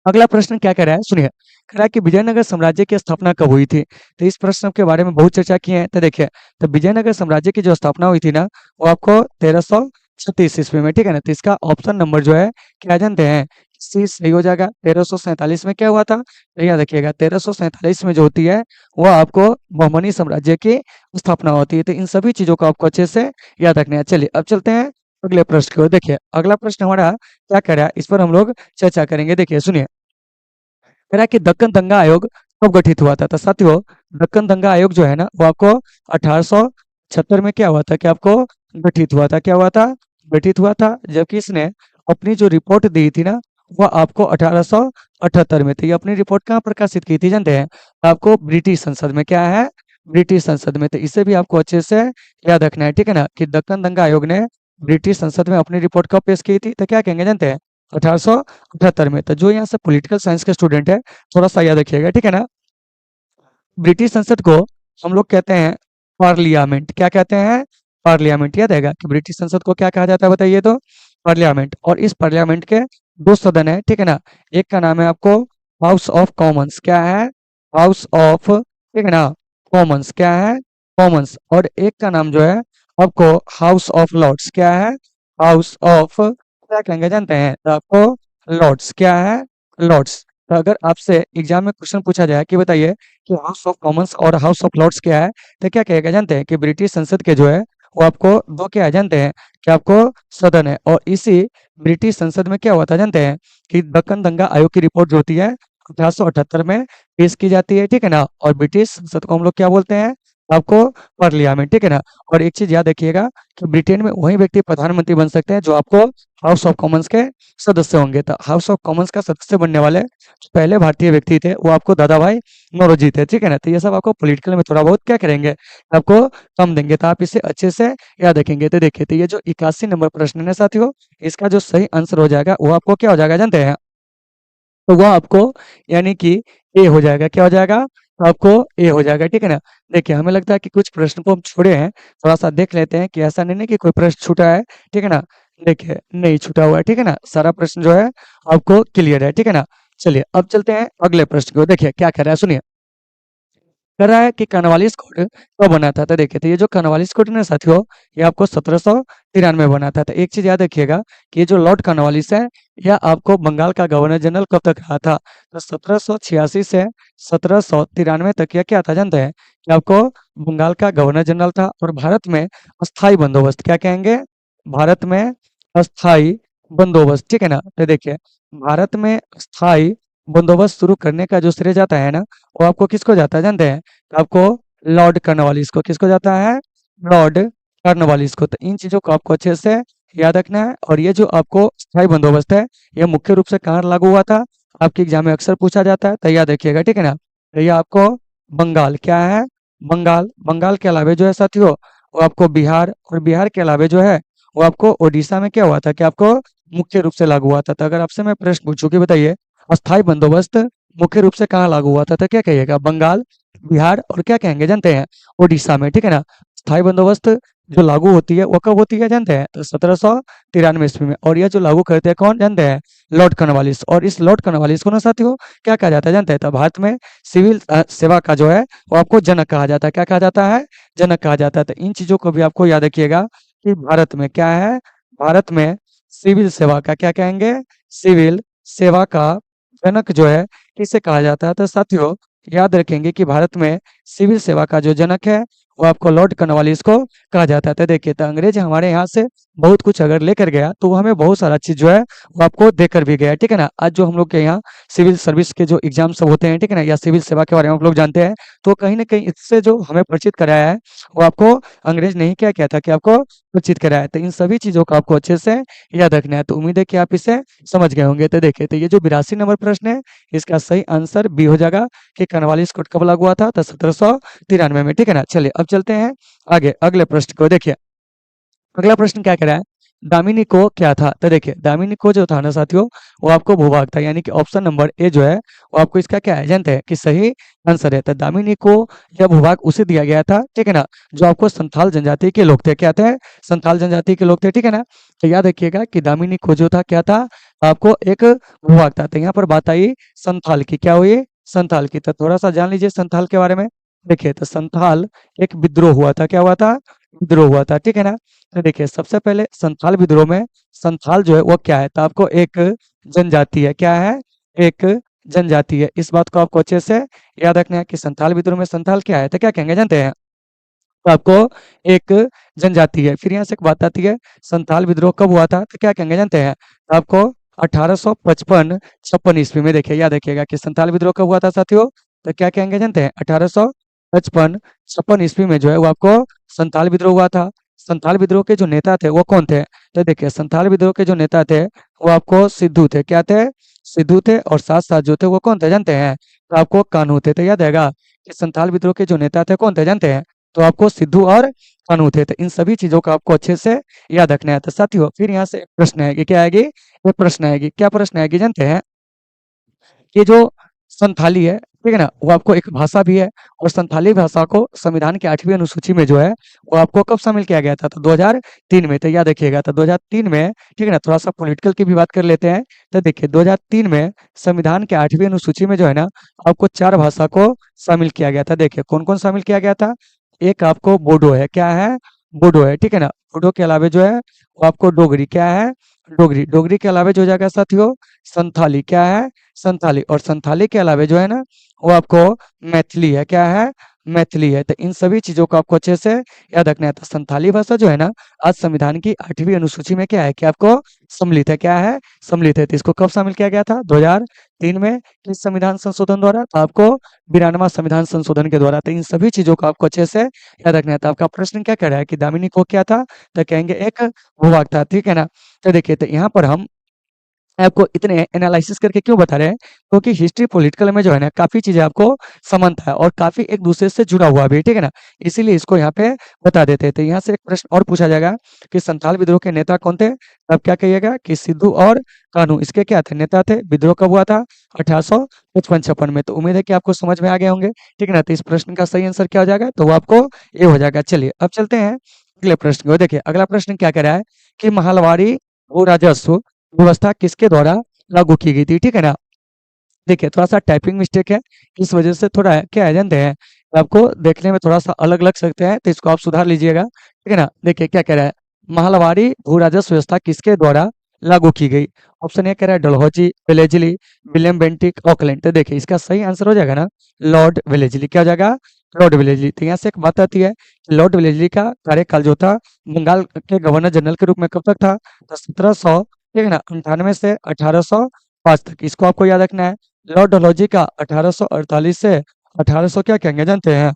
अगला प्रश्न क्या कह रहा है, सुनिए। कह रहा है कि विजयनगर साम्राज्य की स्थापना कब हुई थी। तो इस प्रश्न के बारे में बहुत चर्चा की है। तो देखिए, तो विजयनगर साम्राज्य की जो स्थापना हुई थी ना वो आपको 1336 ईस्वी में, ठीक है ना। तो इसका ऑप्शन नंबर जो है क्या जानते हैं, सी सही हो जाएगा। 1347 में क्या हुआ था, तो याद रखिएगा 1347 में जो होती है वो आपको बहमनी साम्राज्य की स्थापना होती है। तो इन सभी चीजों को आपको अच्छे से याद रखना है। चलिए अब चलते हैं अगले प्रश्न की ओर। देखिए अगला प्रश्न हमारा क्या कह रहा है, इस पर हम लोग चर्चा करेंगे। देखिए सुनिए, कह रहा है कि दक्कन दंगा आयोग कब गठित हुआ था। तो साथियों दक्कन दंगा आयोग जो है ना वो आपको 1876 में क्या हुआ था, कि आपको गठित हुआ था, क्या हुआ था, गठित हुआ था। जबकि इसने अपनी जो रिपोर्ट दी थी ना वह आपको 1878 में थी। अपनी रिपोर्ट कहाँ प्रकाशित की थी जानते हैं, आपको ब्रिटिश संसद में, क्या है, ब्रिटिश संसद में। तो इसे भी आपको अच्छे से याद रखना है, ठीक है ना, कि दक्कन दंगा आयोग ने ब्रिटिश संसद में अपनी रिपोर्ट कब पेश की थी, तो क्या कहेंगे जानते हैं, 1878 में। तो जो यहाँ से पॉलिटिकल साइंस के स्टूडेंट है थोड़ा सा याद रखिएगा, ठीक है ना। ब्रिटिश संसद को हम लोग कहते हैं पार्लियामेंट, क्या कहते हैं, पार्लियामेंट। याद आएगा कि ब्रिटिश संसद को क्या कहा जाता है, बताइए तो, पार्लियामेंट। और इस पार्लियामेंट के दो सदन है, ठीक है ना। एक का नाम है आपको हाउस ऑफ कॉमन्स, क्या है, हाउस ऑफ, ठीक है ना, कॉमन्स, क्या है, कॉमन्स। और एक का नाम जो है आपको हाउस ऑफ लॉर्ड्स, क्या है, हाउस ऑफ, क्या कहेंगे जानते हैं, तो आपको लॉर्ड्स, क्या है, लॉर्ड्स। तो अगर आपसे एग्जाम में क्वेश्चन पूछा जाए कि बताइए कि हाउस ऑफ कॉमन्स और हाउस ऑफ लॉर्ड्स क्या है, तो क्या कहेगा जानते हैं, कि ब्रिटिश संसद के जो है वो आपको दो क्या है जानते हैं, कि आपको सदन है। और इसी ब्रिटिश संसद में क्या हुआ था जानते हैं, कि दक्कन दंगा आयोग की रिपोर्ट जो होती है 1878 में पेश की जाती है, ठीक है ना। और ब्रिटिश संसद को हम लोग क्या बोलते हैं, आपको पार्लियामेंट, ठीक है ना। और एक चीज याद रखिएगा कि ब्रिटेन में वही व्यक्ति प्रधानमंत्री बन सकते हैं जो आपको हाउस ऑफ कॉमन्स के सदस्य होंगे। तो हाउस ऑफ कॉमन्स का सदस्य बनने वाले जो पहले भारतीय व्यक्ति थे वो आपको दादा भाई नौरोजी थे, ठीक है ना। तो ये सब आपको पॉलिटिकल में थोड़ा बहुत क्या करेंगे, आपको कम देंगे। तो आप इसे अच्छे से याद रखेंगे। तो देखिए, तो ये जो 81 नंबर प्रश्न है ना साथियों, इसका जो सही आंसर हो जाएगा वो आपको क्या हो जाएगा जानते हैं, तो वह आपको यानी कि ए हो जाएगा, क्या हो जाएगा, तो आपको ए हो जाएगा, ठीक है ना। देखिए हमें लगता है कि कुछ प्रश्न को हम छोड़े हैं, थोड़ा सा देख लेते हैं कि ऐसा नहीं है कि कोई प्रश्न छूटा है, ठीक है ना। देखिए नहीं छूटा हुआ है, ठीक है ना, सारा प्रश्न जो है आपको क्लियर है, ठीक है ना। चलिए अब चलते हैं अगले प्रश्न को। देखिए क्या कह रहा है, सुनिए। कह रहा है कि कॉर्नवालिस कोड कब बना था। तो देखिए, तो ये जो कॉर्नवालिस कोड है ना साथियों, ये आपको 1793 बना था। तो एक चीज याद रखिएगा कि ये जो लॉर्ड कॉर्नवालिस है यह आपको बंगाल का गवर्नर जनरल कब तक रहा था, तो 1786 से 1793 तक। यह क्या था जानते हैं, कि आपको बंगाल का गवर्नर जनरल था। और भारत में अस्थाई बंदोबस्त, क्या कहेंगे, भारत में अस्थाई बंदोबस्त, ठीक है ना। तो देखिए भारत में स्थाई बंदोबस्त शुरू करने का जो श्रेय जाता है ना वो आपको किसको जाता है जानते हैं, तो आपको लॉर्ड कॉर्नवालिस को, किसको जाता है, लॉर्ड कॉर्नवालिस को। तो इन चीजों को आपको अच्छे से याद रखना है। और ये जो आपको स्थायी बंदोबस्त है ये मुख्य रूप से कहाँ लागू हुआ था, आपके एग्जाम में अक्सर पूछा जाता है, तो याद रखिएगा, ठीक है ना। तो ये आपको बंगाल, क्या है, बंगाल, बंगाल के अलावे जो है साथियों वो आपको बिहार, और बिहार के अलावे जो है वो आपको उड़ीसा में क्या हुआ था, कि आपको मुख्य रूप से लागू हुआ था। तो अगर आपसे मैं प्रश्न पूछूं कि बताइए अस्थाई बंदोबस्त मुख्य रूप से कहाँ लागू हुआ था, तो क्या कहिएगा, बंगाल, बिहार और क्या कहेंगे जानते हैं, उड़ीसा में, ठीक है ना। स्थायी बंदोबस्त जो लागू होती है वो कब होती है जानते हैं? तो 1793 ईस्वी में। और यह जो लागू करते हैं कौन जानते हैं? Lord Cornwallis. और इस लॉर्ड कॉर्नवालिस को ना साथियों क्या कहा जाता है जानते हैं? तो भारत में सिविल सेवा का जो है वो आपको जनक कहा जाता है। क्या कहा जाता है? जनक कहा जाता है। तो इन चीजों को भी आपको याद रखिएगा कि भारत में क्या है? भारत में सिविल सेवा का क्या कहेंगे? सिविल सेवा का जनक जो है किसे कहा जाता है? तो साथियों याद रखेंगे कि भारत में सिविल सेवा का जो जनक है वो आपको लॉर्ड कॉर्नवालिस को कहा जाता है। तो देखिए, तो अंग्रेज हमारे यहाँ से बहुत कुछ अगर लेकर गया तो वो हमें बहुत सारा चीज जो है वो आपको देकर भी गया, ठीक है ना। आज जो हम लोग के यहाँ सिविल सर्विस के जो एग्जाम सब होते हैं, ठीक है ना, या सिविल सेवा के बारे में हम लोग जानते हैं, तो कहीं ना कहीं इससे जो हमें परिचित कराया है वो आपको अंग्रेज नहीं क्या किया था कि आपको परिचित कराया है। तो इन सभी चीजों को आपको अच्छे से याद रखना है। तो उम्मीद है कि आप इसे समझ गए होंगे। तो देखिए, तो ये जो 82 नंबर प्रश्न है इसका सही आंसर बी हो जाएगा कि कॉर्नवालिस कोड कब लागू हुआ था? तो 1793 में, ठीक है ना। चलिए अब चलते हैं आगे अगले प्रश्न को। देखिए अगला प्रश्न क्या कह रहा है? दामिनी को क्या था? तो देखिए दामिनी को जो था ना साथियों वो आपको भूभाग था, यानी कि ऑप्शन नंबर ए जो है वो आपको इसका क्या है जानते हैं कि सही आंसर है। तो दामिनी को यह भूभाग उसे दिया गया था, ठीक है ना, जो आपको संथाल जनजाति के लोग थे। क्या थे? संथाल जनजाति के लोग थे, ठीक है ना। तो याद रखिएगा कि दामिनी को जो था क्या था? आपको एक भूभाग था। तो यहाँ पर बात आई संथाल की, क्या हुई? संथाल की। तो थोड़ा सा जान लीजिए संथाल के बारे में। देखिए, तो संथाल एक विद्रोह हुआ था। क्या हुआ था? विद्रोह हुआ था, ठीक है ना। तो देखिए सबसे पहले संथाल विद्रोह में संथाल जो है वो क्या है? तो आपको एक जनजाति है। क्या है? एक जनजाति है। इस बात को आपको अच्छे से याद रखना है कि संथाल विद्रोह में संथाल क्या है? तो क्या कहेंगे जानते हैं? तो आपको एक जनजाति है। फिर यहाँ से एक बात आती है संथाल विद्रोह कब हुआ था? तो क्या कहेंगे जानते हैं? तो आपको 1855-56 ईस्वी में। देखिए याद रखिएगा कि संथाल विद्रोह कब हुआ था साथियों? तो क्या कहेंगे जानते हैं? 1855-56 ईस्वी में जो है वो आपको संथाल विद्रोह हुआ था। संथाल विद्रोह के जो नेता थे वो कौन थे? तो देखिए संथाल विद्रोह के जो नेता थे वो आपको सिद्धू थे। क्या थे? सिद्धू थे। और साथ साथ जो थे वो कौन थे जानते हैं? तो आपको कान्हू थे। तो याद रहेगा कि संथाल विद्रोह के जो नेता थे कौन थे जानते हैं? तो आपको सिद्धू और कान्हू थे। तो इन सभी चीजों को आपको अच्छे से याद रखना है। तो साथियों फिर यहाँ से एक प्रश्न है, क्या आएगी? ये प्रश्न आएगी, क्या प्रश्न आएगी जानते हैं? ये जो संथाली है, ठीक है ना, वो आपको एक भाषा भी है। और संथाली भाषा को संविधान की 8वीं अनुसूची में जो है वो आपको कब शामिल किया गया था? तो 2003 में। तो याद रखिएगा, तो 2003 में, ठीक है ना। थोड़ा सा पॉलिटिकल की भी बात कर लेते हैं। तो देखिए 2003 में संविधान के 8वीं अनुसूची में जो है ना आपको 4 भाषा को शामिल किया गया था। देखिए कौन कौन शामिल किया गया था? एक आपको बोडो है। क्या है? बोडो है, ठीक है ना। बोडो के अलावा जो है वो आपको डोगरी। क्या है? डोगरी। डोगरी के अलावा जो हो जाएगा साथियों संथाली। क्या है? संथाली। और संथाली के अलावा जो है ना वो आपको मैथिली है। क्या है? मैथिली है। तो इन सभी चीजों को आपको अच्छे से याद रखना है। तो संथाली भाषा जो है ना आज संविधान की 8वीं अनुसूची में क्या है कि आपको सम्मिलित है। क्या है? सम्मिलित है। तो इसको कब शामिल किया गया था? 2003 में। किस संविधान संशोधन द्वारा? तो आपको 92वां संविधान संशोधन के द्वारा। तो इन सभी चीजों को आपको अच्छे से याद रखना है। तो आपका प्रश्न क्या कह रहा है कि दामिनी को क्या था? तो कहेंगे एक भूभाग था, ठीक है ना। तो देखिए, तो यहाँ पर हम आपको इतने एनालिसिस करके क्यों बता रहे हैं? क्योंकि हिस्ट्री पॉलिटिकल में जो है ना काफी चीजें आपको समानता है और काफी एक दूसरे से जुड़ा हुआ भी है, ठीक है ना। इसीलिए इसको यहाँ पे बता देते हैं। तो यहाँ से एक प्रश्न और पूछा जाएगा कि संथाल विद्रोह के नेता कौन थे? अब क्या कहिएगा कि सिद्धू और कान्हू इसके क्या थे? नेता थे। विद्रोह कब हुआ था? 1855-56 में। तो उम्मीद है कि आपको समझ में आ गए होंगे, ठीक है ना। तो इस प्रश्न का सही आंसर क्या हो जाएगा? तो वो आपको ये हो जाएगा। चलिए अब चलते हैं अगले प्रश्न को। देखिए अगला प्रश्न क्या कह रहा है कि महलवाड़ी भू राजस्व व्यवस्था किसके द्वारा लागू की गई थी? ठीक है ना। देखिए थोड़ा सा टाइपिंग मिस्टेक है, इस वजह से थोड़ा क्या है जानते हैं, आपको देखने में थोड़ा सा अलग लग सकते हैं, तो इसको आप सुधार लीजिएगा, ठीक है ना। देखिए क्या कह रहा है, महलवाड़ी भू राजस्व व्यवस्था किसके द्वारा लागू की गई? ऑप्शन ए कह रहा है Dalhousie, Wellesley, William Bentinck, Auckland. तो देखिए इसका सही आंसर हो जाएगा ना लॉर्ड वेलेजली। क्या हो जाएगा? Lord Wellesley. तो यहाँ से एक बात आती है कि लॉर्ड वेलेजली का कार्यकाल जो था बंगाल के गवर्नर जनरल के रूप में कब तक था? तो 1700, ठीक है ना, 98 से 1805 तक। इसको आपको याद रखना है। लॉर्ड डलहौजी का 1848 से 1800 क्या कहेंगे जानते हैं?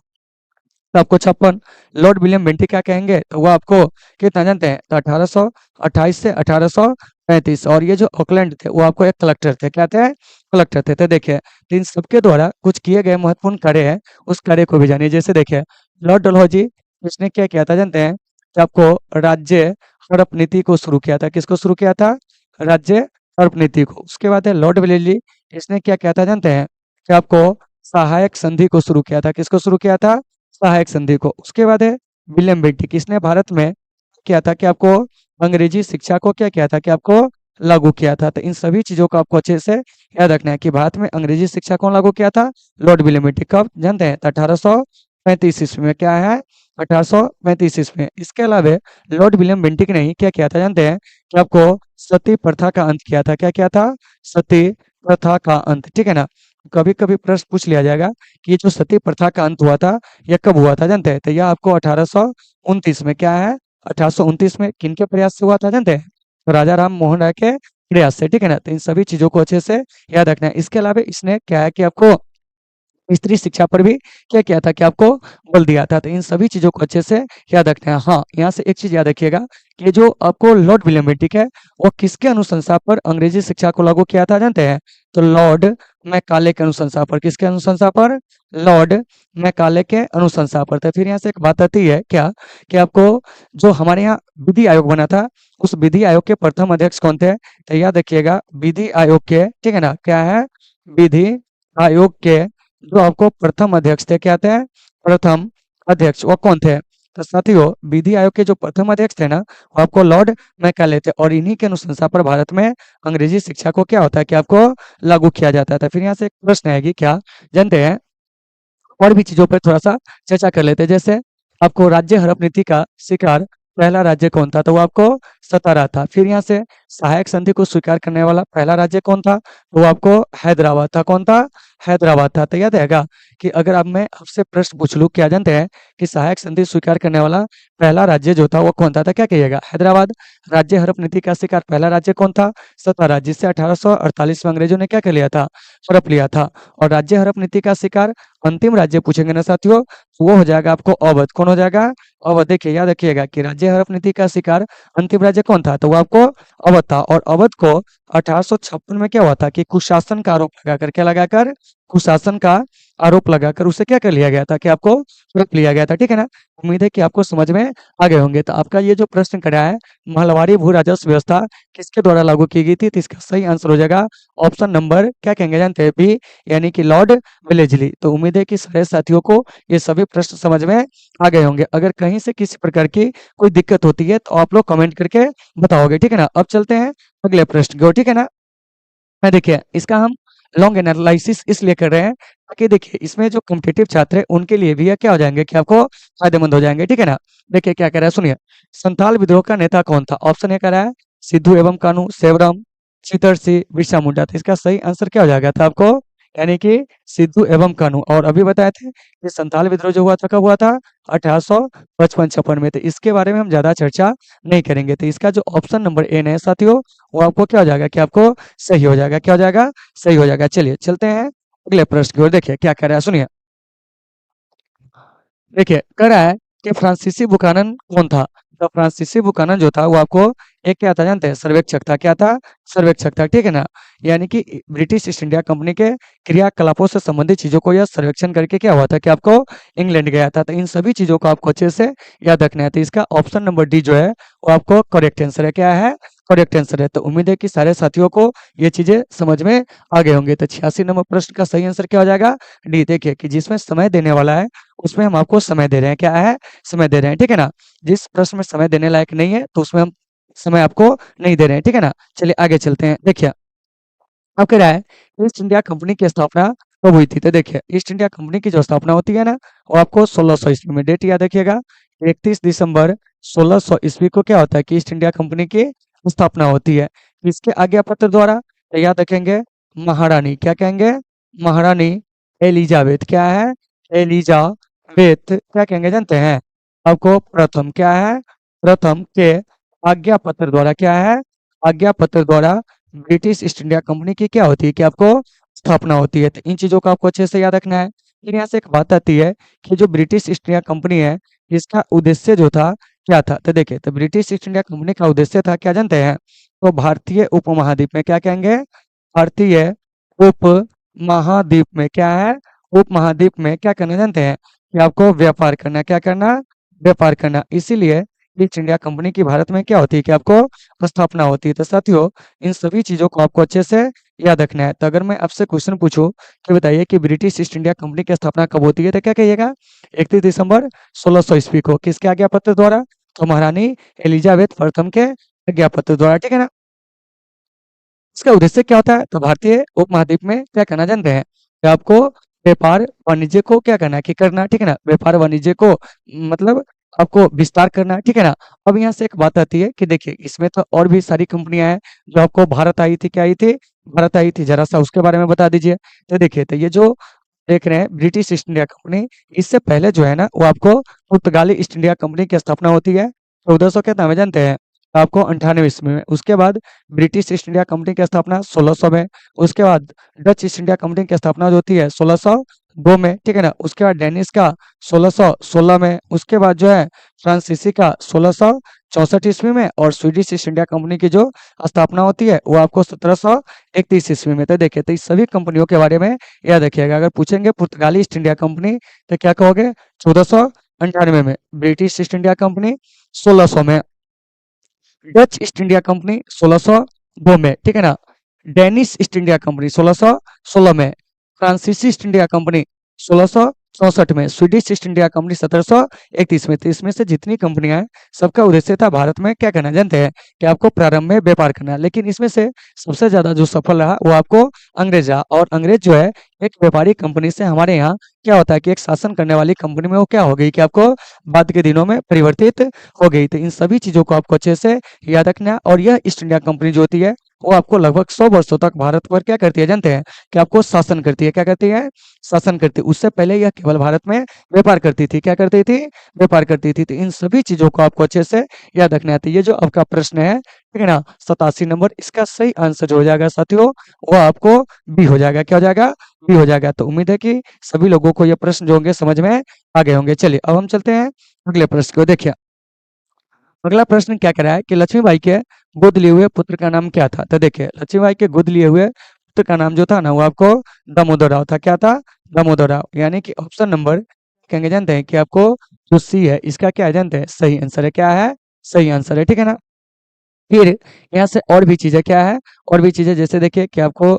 तो आपको 56। लॉर्ड विलियम बेंटिक क्या कहेंगे? तो वो आपको कितना जानते हैं? तो 1828 से 1835। और ये जो ऑकलैंड थे वो आपको एक कलेक्टर थे। क्या थे? कलेक्टर थे। तो देखिए तो इन सबके द्वारा कुछ किए गए महत्वपूर्ण कार्य है, उस कार्य को भी जानिए। जैसे देखिए लॉर्ड डलहौजी इसने क्या किया था जानते हैं? कि आपको राज्य हड़प नीति को शुरू किया था। किसको शुरू किया था? राज्य हड़प नीति को। उसके बाद है लॉर्ड वेलेजली, इसने क्या किया था जानते हैं? कि आपको सहायक संधि को शुरू किया था। किसको शुरू किया था? सहायक संधि को। उसके बाद है विलियम बेंटिक, इसने भारत में किया था कि आपको अंग्रेजी शिक्षा को क्या किया था कि आपको लागू किया था। तो इन सभी चीजों को आपको अच्छे से याद रखना है कि भारत में अंग्रेजी शिक्षा कौन लागू किया था, लॉर्ड विलियम बेंटिक। कब जानते हैं, तो 1835 ईस्वी में। क्या है, 1835 ईस्वी में। इसके अलावा लॉर्ड विलियम बेंटिक ने ही क्या किया था जानते हैं, कि आपको सती प्रथा का अंत किया था। क्या किया था, सती प्रथा का अंत, ठीक है ना। कभी कभी प्रश्न पूछ लिया जाएगा कि ये जो सती प्रथा का अंत हुआ था यह कब हुआ था जानते हैं, तो यह आपको 1829 में। क्या है, 1829 में किन के प्रयास से हुआ था जानते हैं, तो राजा राम मोहन राय के प्रयास से, ठीक है ना। तो इन सभी चीजों को अच्छे से याद रखना है। इसके अलावा इसने क्या है कि आपको स्त्री शिक्षा पर भी क्या किया था कि आपको बल दिया था। तो इन सभी चीजों को अच्छे से याद रखना है। हाँ, यहाँ से एक चीज याद रखिएगा कि जो आपको लॉर्ड विलियम बेंटिक है वो किसके अनुशंसा पर अंग्रेजी शिक्षा को लागू किया था जानते हैं, तो लॉर्ड मैकाले के अनुशंसा पर। किसके अनुशंसा पर, लॉर्ड मैकाले के अनुशंसा पर। तो फिर यहाँ से एक बात आती है क्या, कि आपको जो हमारे यहाँ विधि आयोग बना था उस विधि आयोग के प्रथम अध्यक्ष कौन थे, तो याद रखिएगा विधि आयोग के, ठीक है ना, क्या है, विधि आयोग के जो आपको प्रथम अध्यक्ष थे, क्या थे, प्रथम अध्यक्ष, वो कौन थे, तो साथियों विधि आयोग के जो प्रथम अध्यक्ष थे ना वो आपको लॉर्ड मैकाले थे। और इन्हीं के अनुशंसा पर भारत में अंग्रेजी शिक्षा को क्या होता है कि आपको लागू किया जाता है। फिर यहाँ से एक प्रश्न आएगी, क्या जानते हैं, और भी चीजों पर थोड़ा सा चर्चा कर लेते हैं। जैसे आपको राज्य हड़प नीति का शिकार पहला राज्य कौन था, तो वो आपको सतारा था। फिर यहाँ से सहायक संधि को स्वीकार करने वाला पहला राज्य कौन था, तो वो आपको हैदराबाद था। कौन था, हैदराबाद था। तो याद रहेगा कि अगर अब मैं आपसे प्रश्न पूछ लूं, क्या जानते हैं कि सहायक संधि स्वीकार करने वाला पहला राज्य जो था वो कौन था, तो क्या कहिएगा, हैदराबाद। राज्य हड़प नीति का शिकार पहला राज्य कौन था, सतारा, जिससे 1848 में अंग्रेजों ने क्या कर लिया था, हड़प लिया था। और राज्य हड़प नीति का शिकार अंतिम राज्य पूछेंगे ना साथियों, वो हो जाएगा आपको अवध। कौन हो जाएगा, अवध। देखिए याद रखिएगा कि राज्य हड़प नीति का शिकार अंतिम राज्य कौन था, तो वो आपको अवध था। और अवध को 1856 में क्या हुआ था कि कुशासन का आरोप लगाकर, क्या लगाकर, कुशासन का आरोप लगाकर उसे क्या कर लिया गया था कि आपको हड़प लिया गया था, ठीक है ना। उम्मीद है कि आपको समझ में आ गए होंगे। तो आपका ये जो प्रश्न करा है, महलवारी भू राजस्व व्यवस्था किसके द्वारा लागू की गई थी, तो इसका सही आंसर हो जाएगा ऑप्शन नंबर, क्या कहेंगे जानते हैं, बी, यानी कि लॉर्ड वेलेस्ली। तो उम्मीद है कि सारे साथियों को ये सभी प्रश्न समझ में आ गए होंगे। अगर कहीं से किसी प्रकार की कोई दिक्कत होती है तो आप लोग कमेंट करके बताओगे, ठीक है ना। अब चलते हैं अगले प्रश्न को, ठीक है ना। मैं देखिए इसका हम लॉन्ग एनालिसिस इसलिए कर रहे हैं ताकि देखिए इसमें जो कॉम्पिटिटिव छात्र है उनके लिए भी ये क्या हो जाएंगे कि आपको फायदेमंद हो जाएंगे, ठीक है ना। देखिए क्या कह रहा है, सुनिए। संथाल विद्रोह का नेता कौन था, ऑप्शन ए कह रहा है सिद्धू एवं कानू, सेवरम, चितर सिंह, बिरसा मुंडा। तो इसका सही आंसर क्या हो जाएगा था आपको, यानी कि सिद्धू एवं कानू। और अभी बताए थे कि संथाल विद्रोह जो हुआ था कब हुआ था, 1855-56 में। तो इसके बारे में हम ज्यादा चर्चा नहीं करेंगे। तो इसका जो ऑप्शन नंबर ए है साथियों, वो आपको क्या हो जाएगा कि आपको सही हो जाएगा। क्या हो जाएगा, सही हो जाएगा। चलिए चलते हैं अगले प्रश्न की ओर। देखिए क्या कह रहा है, सुनिए। देखिए कह रहा है कि फ्रांसीसी बुकानन कौन था, तो फ्रांसीसी बुकानन जो था वो आपको एक क्या था जानते हैं, सर्वेक्षक था। क्या था, सर्वेक्षक था, ठीक है ना। यानी कि ब्रिटिश ईस्ट इंडिया कंपनी के क्रियाकलापों से संबंधित चीजों को यह सर्वेक्षण करके क्या हुआ था कि आपको इंग्लैंड गया था। तो इन सभी चीजों को आपको अच्छे से याद रखना है। तो इसका ऑप्शन नंबर डी जो है वो आपको करेक्ट आंसर है। क्या है, करेक्ट आंसर है। तो उम्मीद है कि सारे साथियों को ये चीजें समझ में आ गए होंगे। तो 86 नंबर प्रश्न का सही आंसर क्या हो जाएगा, डी। देखिए कि जिसमें समय देने वाला है उसमें हम आपको समय दे रहे हैं। क्या है, समय दे रहे हैं, ठीक है ना। जिस प्रश्न में समय देने लायक नहीं है तो उसमें हम समय आपको नहीं दे रहे हैं, ठीक है ना। चलिए आगे चलते हैं। देखिए अब कह रहा है ईस्ट इंडिया कंपनी की स्थापना कब हुई थी, तो देखिए ईस्ट इंडिया कंपनी की जो स्थापना होती है ना वो आपको 1600 ईस्वी में। डेट याद रखिएगा, 31 दिसंबर 1600 ईस्वी को क्या होता है कि ईस्ट इंडिया कंपनी की स्थापना होती है। इसके आज्ञा पत्र द्वारा, तो याद रखेंगे महारानी, क्या कहेंगे, महारानी एलिजाबेथ। क्या है, एलिजाबेथ क्या कहेंगे जानते हैं, आपको प्रथम। क्या है, प्रथम के आज्ञा पत्र द्वारा, क्या है, आज्ञा पत्र द्वारा ब्रिटिश ईस्ट इंडिया कंपनी की क्या होती है कि आपको स्थापना होती है। तो इन चीजों को आपको अच्छे से याद रखना है। फिर यहाँ से एक बात आती है कि जो ब्रिटिश ईस्ट इंडिया कंपनी है इसका उद्देश्य जो था क्या था, तो देखिए तो ब्रिटिश ईस्ट इंडिया कंपनी का उद्देश्य था क्या जानते हैं, तो भारतीय उपमहाद्वीप में, क्या कहेंगे, भारतीय उप महाद्वीप में, क्या है, उप महाद्वीप में क्या करना जानते हैं कि आपको व्यापार करना। क्या करना, व्यापार करना। इसीलिए ईस्ट इंडिया कंपनी की भारत में क्या होती है कि आपको स्थापना होती है। तो साथियों इन सभी चीजों को आपको अच्छे से याद रखना है। तो अगर मैं आपसे क्वेश्चन पूछूं कि बताइए कि ब्रिटिश ईस्ट इंडिया कंपनी की स्थापना कब होती है, तो क्या कहिएगा? 31 दिसंबर 1600 ईस्वी को। किसके आज्ञा पत्र द्वारा? तो महारानी एलिजाबेथ प्रथम के आज्ञा पत्र द्वारा, ठीक है ना। इसका उद्देश्य क्या होता है? तो भारतीय उपमहाद्वीप में क्या करना जानते हैं कि आपको व्यापार वाणिज्य को क्या करना है कि करना, ठीक है ना। व्यापार वाणिज्य को मतलब आपको विस्तार करना है, ठीक है ना। अब यहाँ से एक बात आती है कि देखिए इसमें तो और भी सारी कंपनियां हैं जो आपको भारत आई थी, क्या आई थी? भारत आई थी, जरा सा उसके बारे में बता दीजिए। तो देखिए, तो ये जो देख रहे हैं ब्रिटिश ईस्ट इंडिया कंपनी, इससे पहले जो है ना वो आपको पुर्तगाली ईस्ट इंडिया कंपनी की स्थापना होती है 1400 के नाम जानते हैं आपको 98 ईस्वी में। उसके बाद ब्रिटिश ईस्ट इंडिया कंपनी की स्थापना 1600 में। उसके बाद डच ईस्ट इंडिया कंपनी की स्थापना जो होती है 1602 में, ठीक है ना। उसके बाद डेनिश का 1616 में। उसके बाद जो है फ्रांसीसी का 1664 ईस्वी में। और स्वीडिश ईस्ट इंडिया कंपनी की जो स्थापना होती है वो आपको 1731 ईस्वी में। तो देखिए, तो इस सभी कंपनियों के बारे में याद रखिएगा। अगर पूछेंगे पुर्तगाली ईस्ट इंडिया कंपनी तो क्या कहोगे? 1498 में। ब्रिटिश ईस्ट इंडिया कंपनी 1600 में। डच ईस्ट इंडिया कंपनी 1602 में, ठीक है ना। डेनिश ईस्ट इंडिया कंपनी 1616 में। फ्रांसीसी ईस्ट इंडिया कंपनी 1664 में। स्वीडिश ईस्ट इंडिया कंपनी 1731 में। तो इसमें से जितनी कंपनियां हैं सबका उद्देश्य था भारत में क्या करना जानते हैं कि आपको प्रारंभ में व्यापार करना। लेकिन इसमें से सबसे ज्यादा जो सफल रहा वो आपको अंग्रेज रहा। और अंग्रेज जो है एक व्यापारिक कंपनी से हमारे यहाँ क्या होता है कि एक शासन करने वाली कंपनी में वो क्या हो गई कि आपको बाद के दिनों में परिवर्तित हो गई। तो इन सभी चीजों को आपको अच्छे से याद रखना है। और यह ईस्ट इंडिया कंपनी जो होती है वो आपको लगभग 100 वर्षों तक भारत पर क्या करती है जानते हैं कि आपको शासन करती है। क्या करती है? शासन करती है। उससे पहले यह केवल भारत में व्यापार करती थी। क्या करती थी? व्यापार करती थी। तो इन सभी चीजों को आपको अच्छे से याद रखना है। तो ये जो आपका प्रश्न है, ठीक है ना, 87 नंबर, इसका सही आंसर जो हो जाएगा साथियों वो आपको बी हो जाएगा। क्या हो जाएगा? बी हो जाएगा। तो उम्मीद है कि सभी लोगों को ये प्रश्न जो होंगे समझ में आ गए होंगे। चलिए अब हम चलते हैं अगले प्रश्न को। देखिए अगला प्रश्न क्या कह रहा है कि लक्ष्मीबाई के गोद लिए हुए पुत्र का नाम क्या था? तो देखिए लक्ष्मीबाई के गोद लिए हुए पुत्र का नाम जो था ना वो आपको दामोदर राव था। क्या था? दामोदर राव। यानी कि ऑप्शन नंबर कहेंगे जानते हैं कि आपको जो सी है इसका क्या है जानते हैं? सही आंसर है। क्या है? सही आंसर है, ठीक है ना। फिर यहाँ से और भी चीजें क्या है, और भी चीजें जैसे देखिए कि आपको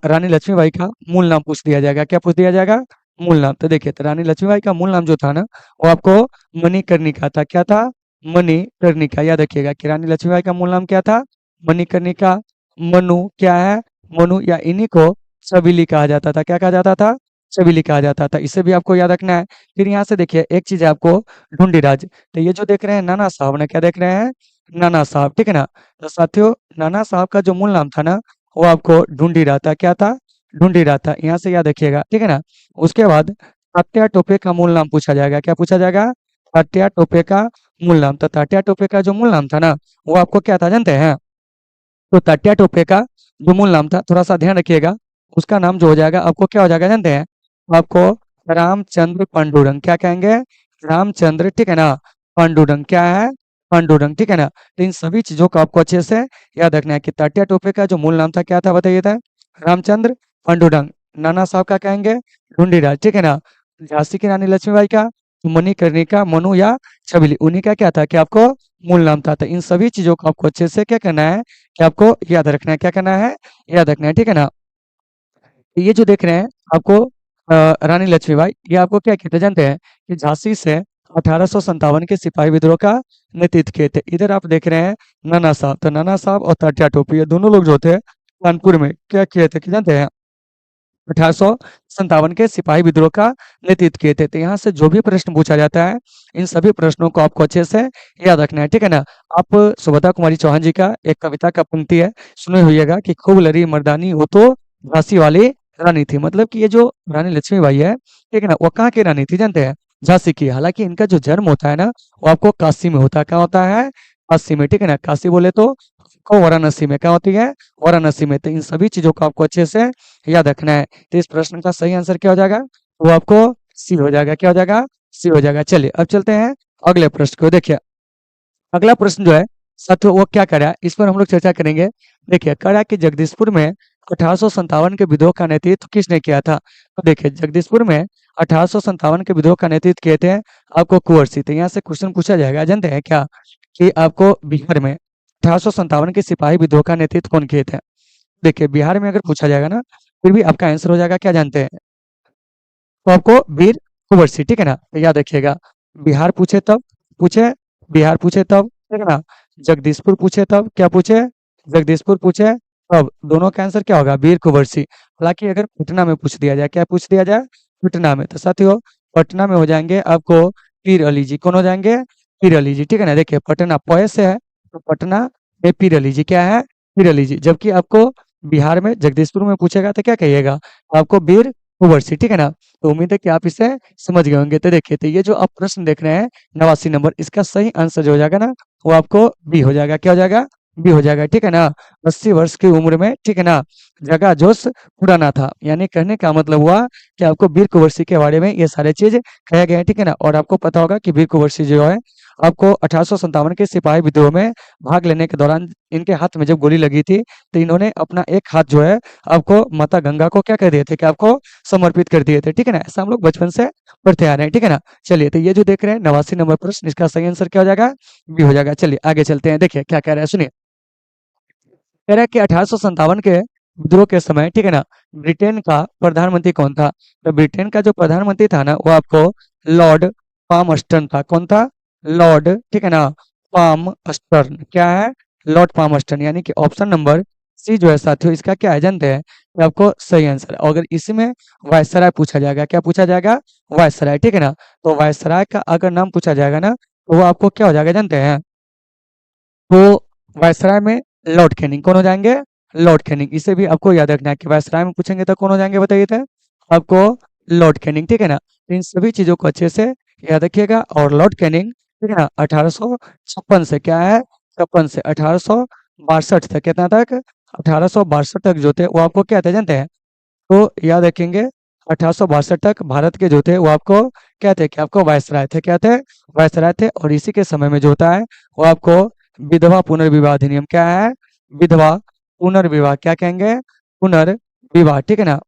रानी लक्ष्मीबाई का मूल नाम पूछ दिया जाएगा। क्या पूछ दिया जाएगा? मूल नाम। तो देखिए, तो रानी लक्ष्मीबाई का मूल नाम जो था ना वो आपको मणिकर्णिका था। क्या था? मणिकर्णिका। याद रखिएगा कि रानी लक्ष्मीबाई का मूल नाम क्या था? मणिकर्णिका। मनु क्या है? मनु या इन्हीं को सबीली कहा जाता था। क्या कहा जाता था? सबीली कहा जाता था। इसे भी आपको याद रखना है। फिर यहाँ से देखिए एक चीज है आपको ढूंढीराज। तो ये जो देख रहे हैं नाना साहब ने, क्या देख रहे हैं? नाना साहब, ठीक है ना। तो साथियों नाना साहब का जो मूल नाम था ना वो आपको ढूंढी रहा था। क्या था? ढूंढी रहा था। यहाँ से याद रखिएगा, ठीक है ना। उसके बाद तात्या टोपे का मूल नाम पूछा जाएगा। क्या पूछा जाएगा? तात्या टोपे का मूल नाम। तो तात्या टोपे का जो मूल नाम था ना वो आपको क्या था जानते हैं? तो तात्या टोपे का जो मूल नाम था, थोड़ा सा ध्यान रखिएगा, उसका नाम जो हो जाएगा आपको क्या हो जाएगा जानते हैं? आपको रामचंद्र पांडुरंग। क्या कहेंगे? रामचंद्र, ठीक है ना। पांडुरंग क्या है? पांडुरंग, ठीक है ना। तो इन सभी चीजों को आपको अच्छे से याद रखना है कि तात्या टोपे का जो मूल नाम था क्या था बताइए था? रामचंद्र पांडुरंग। नाना साहब का कहेंगे ढूंढीराज, ठीक है ना। झांसी की रानी लक्ष्मीबाई का मणिकर्णिका, मनु या छबीली, उन्हीं का क्या था कि आपको मूल नाम था। तो इन सभी चीजों को आपको अच्छे से क्या करना है कि आपको याद रखना है। क्या करना है? याद रखना है, ठीक है ना। ये जो देख रहे हैं आपको रानी लक्ष्मीबाई, ये आपको क्या कहते हैं जानते हैं कि झांसी से 1857 के सिपाही विद्रोह का नेतृत्व किए थे। इधर आप देख रहे हैं नाना साहब। तो नाना साहब और तात्या टोपे ये दोनों लोग जो थे कानपुर में क्या किए थे कि जानते हैं? 1857 के सिपाही विद्रोह का नेतृत्व किए थे। तो यहाँ से जो भी प्रश्न पूछा जाता है इन सभी प्रश्नों को आपको अच्छे से याद रखना है, ठीक है ना। आप सुभद्रा कुमारी चौहान जी का एक कविता का पंक्ति है, सुने हुईएगा कि खूब लड़ी मर्दानी हो तो झांसी वाली रानी थी। मतलब कि ये जो रानी लक्ष्मीबाई है, ठीक है ना, वो कहाँ की रानी थी जानते हैं? झांसी की। हालांकि इनका जो जन्म होता है ना वो आपको काशी में होता है। क्या होता है? काशी में, ठीक है ना। काशी बोले तो आपको वाराणसी में क्या होती है? वाराणसी में। तो इन सभी चीजों को आपको अच्छे से याद रखना है। तो इस प्रश्न का सही आंसर क्या हो जाएगा? वो आपको सी हो जाएगा। क्या हो जाएगा? सी हो जाएगा। चलिए अब चलते हैं अगले प्रश्न को। देखिए अगला प्रश्न जो है साथियों वो क्या करा इस पर हम लोग चर्चा करेंगे। देखिए करा कि जगदीशपुर में 1857 के विद्रोह का नेतृत्व किसने किया था? तो देखिए जगदीशपुर में 1857 के विद्रोह का नेतृत्व किए थे आपको कुंवर सिंह। तो यहाँ से क्वेश्चन पूछा जाएगा जानते हैं क्या कि आपको बिहार में 1857 के सिपाही विद्रोह का नेतृत्व कौन किए थे? देखिए बिहार में अगर पूछा जाएगा ना, फिर भी आपका आंसर हो जाएगा, क्या जानते हैं? तो आपको वीर कुंवर सिंह, ठीक है ना, तो याद रखिएगा। बिहार पूछे तब, पूछे, बिहार पूछे तब, ठीक है ना, जगदीशपुर पूछे तब, क्या पूछे, जगदीशपुर पूछे तब, दोनों का आंसर क्या होगा, वीर कुंवर सिंह। हालांकि अगर पटना में पूछ दिया जाए, क्या पूछ दिया जाए, पटना में, तो साथियों पटना में हो जाएंगे आपको पीर अली जी। कौन हो जाएंगे? पीर अली जी, ठीक है ना। देखिए पटना पॉय से है, तो पटना में पीर अली जी क्या है, पीर अली जी। जबकि आपको बिहार में जगदीशपुर में पूछेगा तो क्या कहिएगा, आपको वीर कुंवर सिंह, ठीक है ना। तो उम्मीद है कि आप इसे समझ गए होंगे। तो देखिए, तो ये जो आप प्रश्न देख रहे हैं 89 नंबर, इसका सही आंसर जो हो जाएगा ना, वो आपको बी हो जाएगा। क्या हो जाएगा? बी हो जाएगा, ठीक है ना। 80 वर्ष की उम्र में, ठीक है ना, जगह जोश पुराना था। यानी कहने का मतलब हुआ कि आपको वीर कुंवर सिंह के बारे में ये सारे चीज कहे गए हैं, ठीक है ना। और आपको पता होगा कि वीर कुंवर सिंह जो है, आपको 1857 के सिपाही विद्रोह में भाग लेने के दौरान इनके हाथ में जब गोली लगी थी, तो इन्होंने अपना एक हाथ जो है आपको माता गंगा को क्या कर दिए थे, कि आपको समर्पित कर दिए थे, ठीक है ना। ऐसा हम लोग बचपन से पढ़ते आ रहे हैं, ठीक है ना। चलिए, तो ये जो देख रहे हैं 89 नंबर प्रश्न, इसका सही आंसर क्या हो जाएगा, बी हो जाएगा। चलिए आगे चलते हैं, देखिए क्या कह रहा है, सुनिए। कह रहा है कि 1857 के विद्रोह के समय, ठीक है ना, ब्रिटेन का प्रधानमंत्री कौन था? तो ब्रिटेन का जो प्रधानमंत्री था ना, वो आपको लॉर्ड पामस्टर्न था। कौन था? लॉर्ड, ठीक है ना, पामस्टर्न। क्या है? लॉर्ड पामस्टर्न। यानी कि ऑप्शन नंबर सी जो है साथियों, इसका क्या है जानते हैं, कि आपको सही आंसर है। और अगर इसमें वायसराय पूछा जाएगा, क्या पूछा जाएगा, वायसराय, ठीक है ना। तो वायसराय का अगर नाम पूछा जाएगा ना, तो वो आपको क्या हो जाएगा जानते हैं, तो वायसराय में लॉर्ड कैनिंग। कौन हो जाएंगे? Lord Canning. इसे भी आपको याद रखना है कि वायसराय में पूछेंगे तो कौन हो जाएंगे, बताइए तो। आपको लॉर्ड कैनिंग, ठीक है ना। तो इन सभी चीजों को अच्छे से याद रखिएगा। और लॉर्ड कैनिंग, ठीक है ना, 1856 से क्या है, 56 से 1862 तक, कितना तक, 1862 तक जो थे वो आपको क्या थे जानते हैं, तो याद रखेंगे। 1862 तक भारत के जो थे वो आपको क्या थे, कि आपको वायसराय थे, क्या थे, वायसराय थे। और इसी के समय में जो होता है, वो आपको विधवा पुनर्विवाह अधिनियम, क्या है, विधवा पुनर्विवाह, क्या कहेंगे, पुनर्विवाह, ठीक है ना,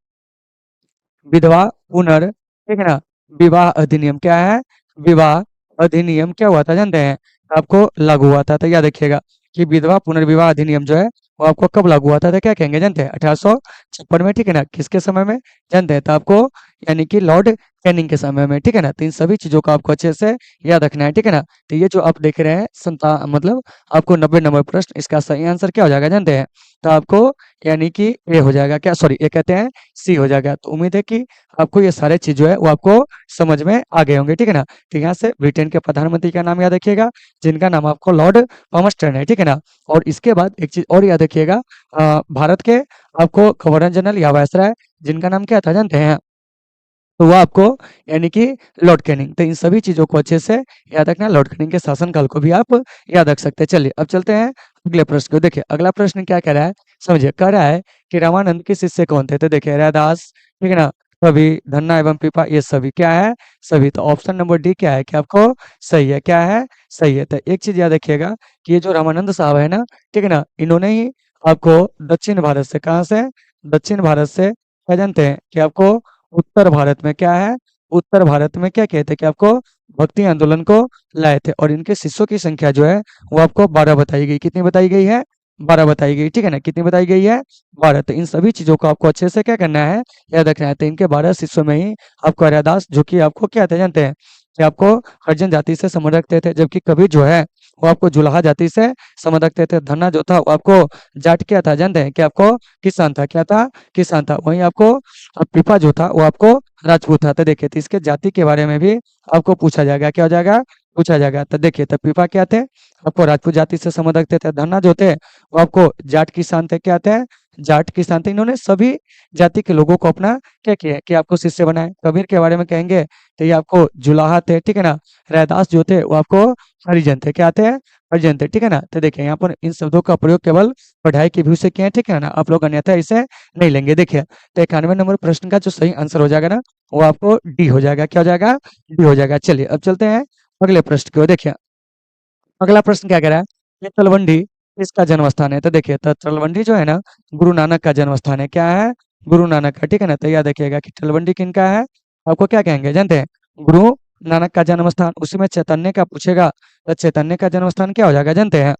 विधवा पुनर्, ठीक है ना, विवाह अधिनियम, क्या है, विवाह अधिनियम क्या हुआ था जानते हैं, आपको लागू हुआ था। तो याद रखिएगा कि विधवा पुनर्विवाह अधिनियम जो है, वो आपको कब लागू हुआ था, तो क्या कहेंगे जानते हैं, 1856 में, ठीक है ना। किसके समय में जानते हैं, तो आपको यानी कि लॉर्ड कैनिंग के समय में, ठीक है ना। तो इन सभी चीजों को आपको अच्छे से याद रखना है, ठीक है ना। तो ये जो आप देख रहे हैं मतलब आपको 90 नंबर प्रश्न, इसका सही आंसर क्या हो जाएगा जानते हैं, तो आपको यानी कि ए हो जाएगा, क्या, सॉरी, ए कहते हैं, सी हो जाएगा। तो उम्मीद है कि आपको ये सारे चीज जो है वो आपको समझ में आ गए होंगे, ठीक है ना। तो यहाँ से ब्रिटेन के प्रधानमंत्री का नाम याद रखिएगा, जिनका नाम आपको लॉर्ड पामस्टर्न है, ठीक है ना। और इसके बाद एक चीज और याद रखिएगा, भारत के आपको गवर्नर जनरल या वायसराय, जिनका नाम क्या था जानते हैं, तो वो आपको यानी कि लॉर्ड कैनिंग। तो इन सभी चीजों को अच्छे से याद रखना। लॉर्ड कैनिंग के शासनकाल को भी आप याद रख सकते हैं। चलिए अब चलते हैं अगले प्रश्न को। देखिए अगला प्रश्न क्या कह रहा है, समझिए। कह रहा है कि रामानंद के शिष्य कौन थे? तो देखिए रैदास, ठीक है ना, कवि, धन्ना एवं पीपा, ये सभी क्या है, सभी। तो ऑप्शन नंबर डी क्या है, कि आपको सही है, क्या है, सही है। तो एक चीज याद रखिएगा कि ये जो रामानंद साहब है ना, ठीक है ना, इन्होंने ही आपको दक्षिण भारत से, कहाँ से, दक्षिण भारत से, क्या जानते हैं, कि आपको उत्तर भारत में, क्या है, उत्तर भारत में क्या कहते हैं, कि आपको भक्ति आंदोलन को लाए थे। और इनके शिष्यों की संख्या जो है, वो आपको 12 बताई गई। कितनी बताई गई है? 12 बताई गई, ठीक है ना। कितनी बताई गई है? 12। तो इन सभी चीजों को आपको अच्छे से क्या करना है, याद रखना है। तो इनके 12 शिष्यों में ही आपको हरिदास, जो कि आपको क्या थे जानते हैं, कि आपको हरिजन जाति से संबंध रखते थे। जबकि कबीर जो है, वो आपको जुलाहा जाति से संबंध रखते थे। धन्ना जो था, वो आपको जाट क्या था जानते हैं, कि आपको किसान था, क्या था, किसान था। वहीं आपको पीपा जो था, वो आपको राजपूत था। तो देखिए, तो इसके जाति के बारे में भी आपको पूछा जाएगा, क्या हो जाएगा, पूछा जाएगा। तो देखिए, तो पीपा क्या थे, आपको राजपूत जाति से संबंध रखते थे। धन्ना जो थे, वो आपको जाट किसान थे, क्या थे, जाट किसान थे। इन्होंने सभी जाति के लोगों को अपना क्या किया, कि आपको शिष्य बनाए। कबीर के बारे में कहेंगे तो ये आपको जुलाहा थे, ठीक है ना। रैदास जो थे, वो आपको हरिजन थे, क्या थे, हरिजन थे, ठीक है ना। तो देखिए यहाँ पर इन शब्दों का प्रयोग केवल पढ़ाई के व्यू से किया है, ठीक है ना। आप लोग अन्यथा इसे नहीं लेंगे। देखिए, तो 91 नंबर प्रश्न का जो सही आंसर हो जाएगा ना, वो आपको डी हो जाएगा। क्या हो जाएगा? डी हो जाएगा। चलिए अब चलते हैं अगले प्रश्न की ओर। देखिए अगला प्रश्न क्या कह रहा है, ये तलवंडी किसका जन्म स्थान है? तो देखिए, तो तलवंडी जो है ना, गुरु नानक का जन्म स्थान है। क्या है? गुरु नानक का, ठीक है ना। तो याद रखिएगा कि तलवंडी किनका है, आपको क्या कहेंगे जानते हैं, गुरु नानक का जन्म स्थान। उसी में चैतन्य का पूछेगा, तो चैतन्य का जन्म स्थान क्या हो जाएगा जानते हैं,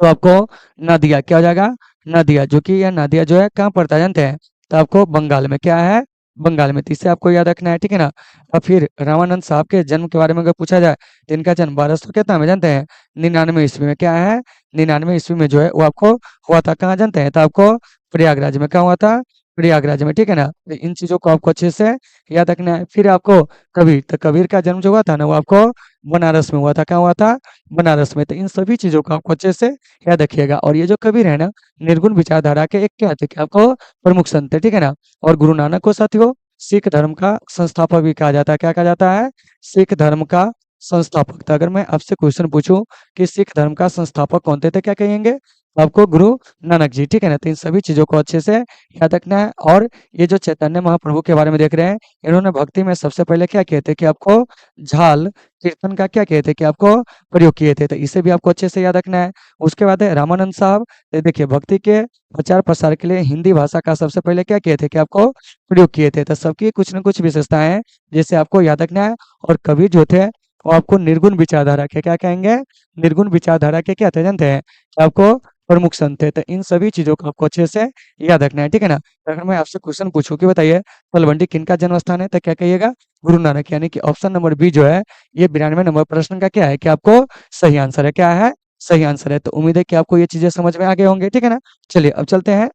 तो आपको नदिया, क्या हो जाएगा, नादिया, जो कि यह नादिया जो है कहाँ पड़ता है जानते हैं? तो आपको बंगाल में, क्या है? बंगाल में। तो इससे आपको याद रखना है, ठीक है ना? और फिर रामानंद साहब के जन्म के बारे में अगर पूछा जाए तो इनका जन्म 1200 कितना में जानते हैं? 99 ईस्वी में। क्या है? 99 ईस्वी में जो है वो आपको हुआ था, कहाँ जानते हैं? तो आपको प्रयागराज में। कहाँ हुआ था? प्रयागराज में, ठीक है ना? तो इन चीजों को आपको अच्छे से याद रखना है। फिर आपको कबीर, तो कबीर का जन्म जो हुआ था ना वो आपको बनारस में हुआ था। कहाँ हुआ था? बनारस में। तो इन सभी चीजों को आपको अच्छे से याद रखिएगा। और ये जो कबीर है ना, निर्गुण विचारधारा के एक क्या थे कि आपको प्रमुख संत थे, ठीक है ना? और गुरु नानक को साथियों सिख धर्म का संस्थापक भी कहा जाता है। क्या कहा जाता है? सिख धर्म का संस्थापक। तो अगर मैं आपसे क्वेश्चन पूछूं कि सिख धर्म का संस्थापक कौन थे तो क्या कहेंगे? आपको गुरु नानक जी, ठीक है ना? तो इन सभी चीजों को अच्छे से याद रखना है। और ये जो चैतन्य महाप्रभु के बारे में देख रहे हैं, इन्होंने भक्ति में सबसे पहले क्या किए थे कि आपको झाल कीर्तन का क्या किए थे कि आपको प्रयोग किए थे। तो इसे भी आपको अच्छे से याद रखना है। उसके बाद है रामानंद साहब। ये देखिए भक्ति के प्रचार प्रसार के लिए हिंदी भाषा का सबसे पहले क्या किए थे कि आपको प्रयोग किए थे। तो सबकी कुछ न कुछ विशेषताएं हैं जिसे आपको याद रखना है। और कबीर जो थे वो आपको निर्गुण विचारधारा के क्या कहेंगे? निर्गुण विचारधारा के क्या थे जानते हैं? आपको प्रमुख संत थे। तो इन सभी चीजों को आपको अच्छे से याद रखना है, ठीक है ना? तो अगर मैं आपसे क्वेश्चन पूछूं कि बताइए तलवंडी किनका जन्म स्थान है तो क्या कहिएगा? गुरु नानक, यानी कि ऑप्शन नंबर बी जो है ये 92 नंबर प्रश्न का क्या है कि आपको सही आंसर है। क्या है? सही आंसर है। तो उम्मीद है कि आपको ये चीजें समझ में आ गए होंगे, ठीक है ना? चलिए अब चलते हैं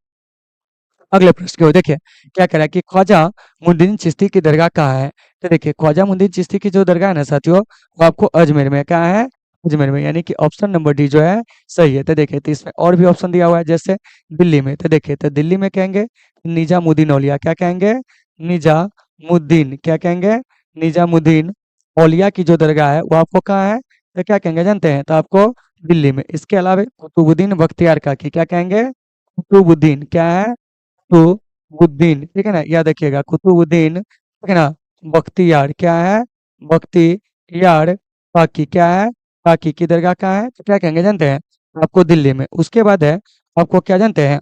अगले प्रश्न की ओर। देखिए क्या कह रहा है कि ख्वाजा मुइनुद्दीन चिश्ती की दरगाह कहाँ है? तो देखिए ख्वाजा मुइनुद्दीन चिश्ती की जो दरगाह है ना साथियों, वो आपको अजमेर में। कहाँ है? अजमेर में, यानी कि ऑप्शन नंबर डी जो है सही है। तो देखिए तो इसमें और भी ऑप्शन दिया हुआ है जैसे दिल्ली में। तो देखिए तो दिल्ली में कहेंगे निजामुद्दीन औलिया। क्या कहेंगे? निजामुद्दीन, क्या कहेंगे? निजामुद्दीन औलिया की जो दरगाह है वो आपको कहाँ है तो क्या कहेंगे जानते हैं? तो आपको दिल्ली में। इसके अलावा कुतुबुद्दीन बख्तियार का की क्या कहेंगे? कुतुबुद्दीन, क्या है? कुतुबुद्दीन, ठीक है ना? याद रखिएगा कुतुबुद्दीन, ठीक है ना? बख्तियार, क्या है? बख्तियार काकी, क्या है? काकी की दरगाह कहाँ है तो क्या कहेंगे जानते हैं? आपको दिल्ली में। उसके बाद है आपको क्या जानते हैं?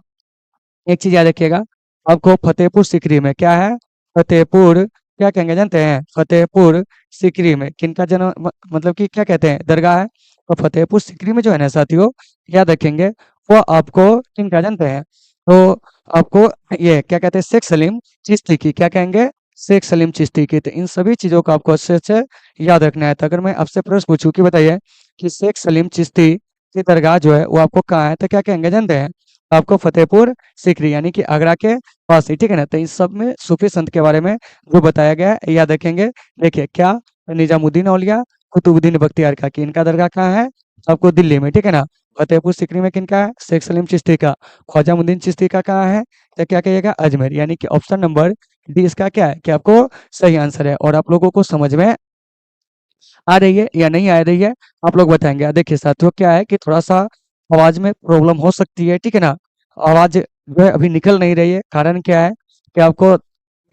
एक चीज याद रखिएगा, आपको फतेहपुर सीकरी में। क्या है? फतेहपुर, क्या कहेंगे जानते हैं? फतेहपुर सीकरी में किनका जन्म मतलब कि क्या कहते हैं दरगाह है? तो फतेहपुर सीकरी में जो है ना साथियों, याद रखेंगे वो आपको किनका जानते हैं? तो आपको ये क्या कहते हैं शेख सलीम चिश्ती की। क्या कहेंगे? शेख सलीम चिश्ती की। तो इन सभी चीजों को आपको अच्छे से याद रखना है। तो अगर मैं आपसे प्रश्न पूछूं कि बताइए कि शेख सलीम चिश्ती की दरगाह जो है वो आपको कहाँ है तो क्या कहेंगे जानते हैं? आपको फतेहपुर सीकरी, यानी कि आगरा के पास ही, ठीक है ना? तो इस सब में सूफी संत के बारे में जो बताया गया है याद रखेंगे। देखिए क्या निजामुद्दीन औलिया, कुतुबुद्दीन बख्तियार का, कि इनका दरगाह कहाँ है? आपको दिल्ली में, ठीक है ना? फतेहपुर सीकरी में किनका है? शेख सलीम चिश्ती का। ख्वाजा मुइनुद्दीन चिश्ती का कहाँ है तो क्या कहिएगा? अजमेर, यानी कि ऑप्शन नंबर डी इसका क्या है कि आपको सही आंसर है। और आप लोगों को समझ में आ रही है या नहीं आ रही है आप लोग बताएंगे। देखिए साथियों क्या है कि थोड़ा सा आवाज में प्रॉब्लम हो सकती है, ठीक है ना? आवाज जो है अभी निकल नहीं रही है। कारण क्या है कि आपको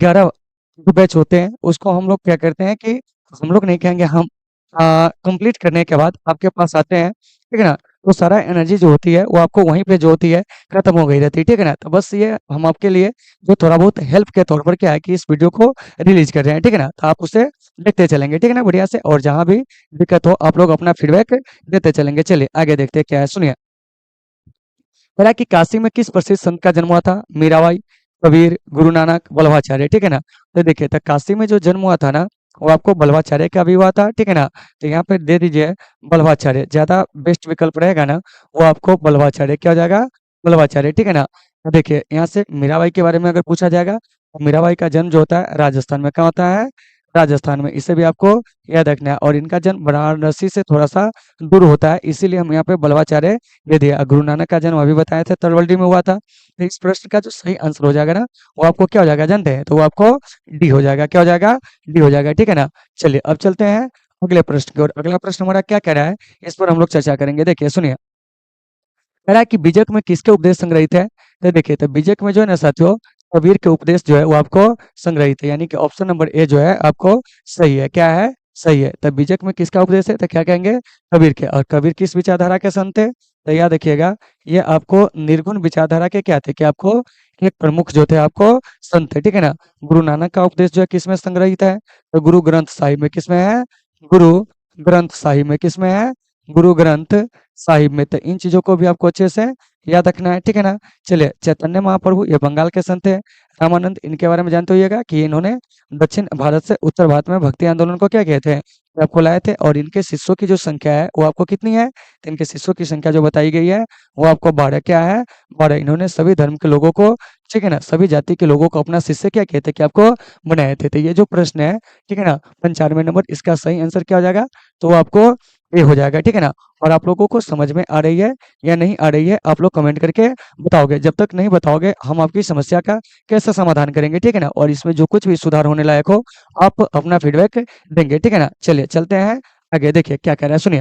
11 जो बैच होते हैं उसको हम लोग क्या करते हैं कि हम लोग नहीं कहेंगे, हम कंप्लीट करने के बाद आपके पास आते हैं, ठीक है ना? तो सारा एनर्जी जो होती है वो आपको वहीं पे जो होती है खत्म हो गई रहती है, ठीक है ना? तो बस ये हम आपके लिए जो थोड़ा बहुत हेल्प के तौर पर क्या है कि इस वीडियो को रिलीज कर रहे हैं, ठीक है ना? तो आप उसे देखते चलेंगे, ठीक है ना? बढ़िया से। और जहां भी दिक्कत हो आप लोग अपना फीडबैक देते चलेंगे। चलिए आगे देखते हैं क्या है, सुनिए। कह कि काशी में किस प्रसिद्ध संत का जन्म हुआ था? मीराबाई, कबीर, गुरु नानक, वल्लभाचार्य, ठीक है ना? तो देखिए तो काशी में जो जन्म हुआ था ना वो आपको वल्लभाचार्य का भी हुआ था, ठीक है ना? तो यहाँ पे दे दीजिए वल्लभाचार्य, ज्यादा बेस्ट विकल्प रहेगा ना वो आपको वल्लभाचार्य क्या हो जाएगा? वल्लभाचार्य, ठीक है ना? तो देखिए यहाँ से मीराबाई के बारे में अगर पूछा जाएगा तो मीराबाई का जन्म जो होता है राजस्थान में। कहाँ होता है? राजस्थान में। इसे भी आपको याद रखना है। और इनका जन्म वाराणसी से थोड़ा सा दूर होता है, इसीलिए हम यहाँ पे वल्लभाचार्य दे दिया। गुरु नानक का जन्म अभी बताया था तलवंडी में हुआ था। तो इस प्रश्न का जो सही आंसर हो जाएगा ना वो आपको क्या हो जाएगा जानते हैं? तो वो आपको डी हो जाएगा। क्या हो जाएगा? डी हो जाएगा, ठीक है ना? चलिए अब चलते हैं अगले प्रश्न की ओर। अगला प्रश्न हमारा क्या कह रहा है इस पर हम लोग चर्चा करेंगे। देखिए सुनिए, कह रहा है कि बीजक में किसके उपदेश संग्रहित है? तो देखिए तो बीजक में जो है ना साथियों कबीर के उपदेश जो है वो आपको संग्रहित है, यानी कि ऑप्शन नंबर ए जो है आपको सही है। क्या है? सही है। तो बीजक में किसका उपदेश है तो क्या कहेंगे? कबीर के। और कबीर किस विचारधारा के संत थे? तो याद रखिएगा ये आपको निर्गुण विचारधारा के क्या थे कि आपको एक प्रमुख जो थे आपको संत थे, ठीक है ना? गुरु नानक का उपदेश जो है किसमें संग्रहित है? तो गुरु ग्रंथ साहिब में। किसमें है? गुरु ग्रंथ साहिब में। किसमें है? गुरु ग्रंथ साहिब में। तो इन चीजों को भी आपको अच्छे से याद रखना है, ठीक है ना। चलिए, चैतन्य महाप्रभु ये बंगाल के संत थे। रामानंद, इनके बारे में जानते होइएगा कि इन्होंने दक्षिण भारत से उत्तर भारत में भक्ति आंदोलन को क्या किए थे, आपको लाए थे। और इनके शिष्यों की जो संख्या है वो आपको कितनी है, तो इनके शिष्यों की संख्या जो बताई गई है वो आपको 12 क्या है, 12। इन्होंने सभी धर्म के लोगों को, ठीक है ना, सभी जाति के लोगों को अपना शिष्य क्या कहते, कि आपको बनाए थे। तो ये जो प्रश्न है, ठीक है ना, 95 नंबर, इसका सही आंसर क्या हो जाएगा, तो वो आपको ये हो जाएगा, ठीक है ना। और आप लोगों को समझ में आ रही है या नहीं आ रही है, आप लोग कमेंट करके बताओगे। जब तक नहीं बताओगे हम आपकी समस्या का कैसे समाधान करेंगे, ठीक है ना। और इसमें जो कुछ भी सुधार होने लायक हो आप अपना फीडबैक देंगे, ठीक है ना। चलिए चलते हैं आगे, देखिए क्या कह रहा है, सुनिए।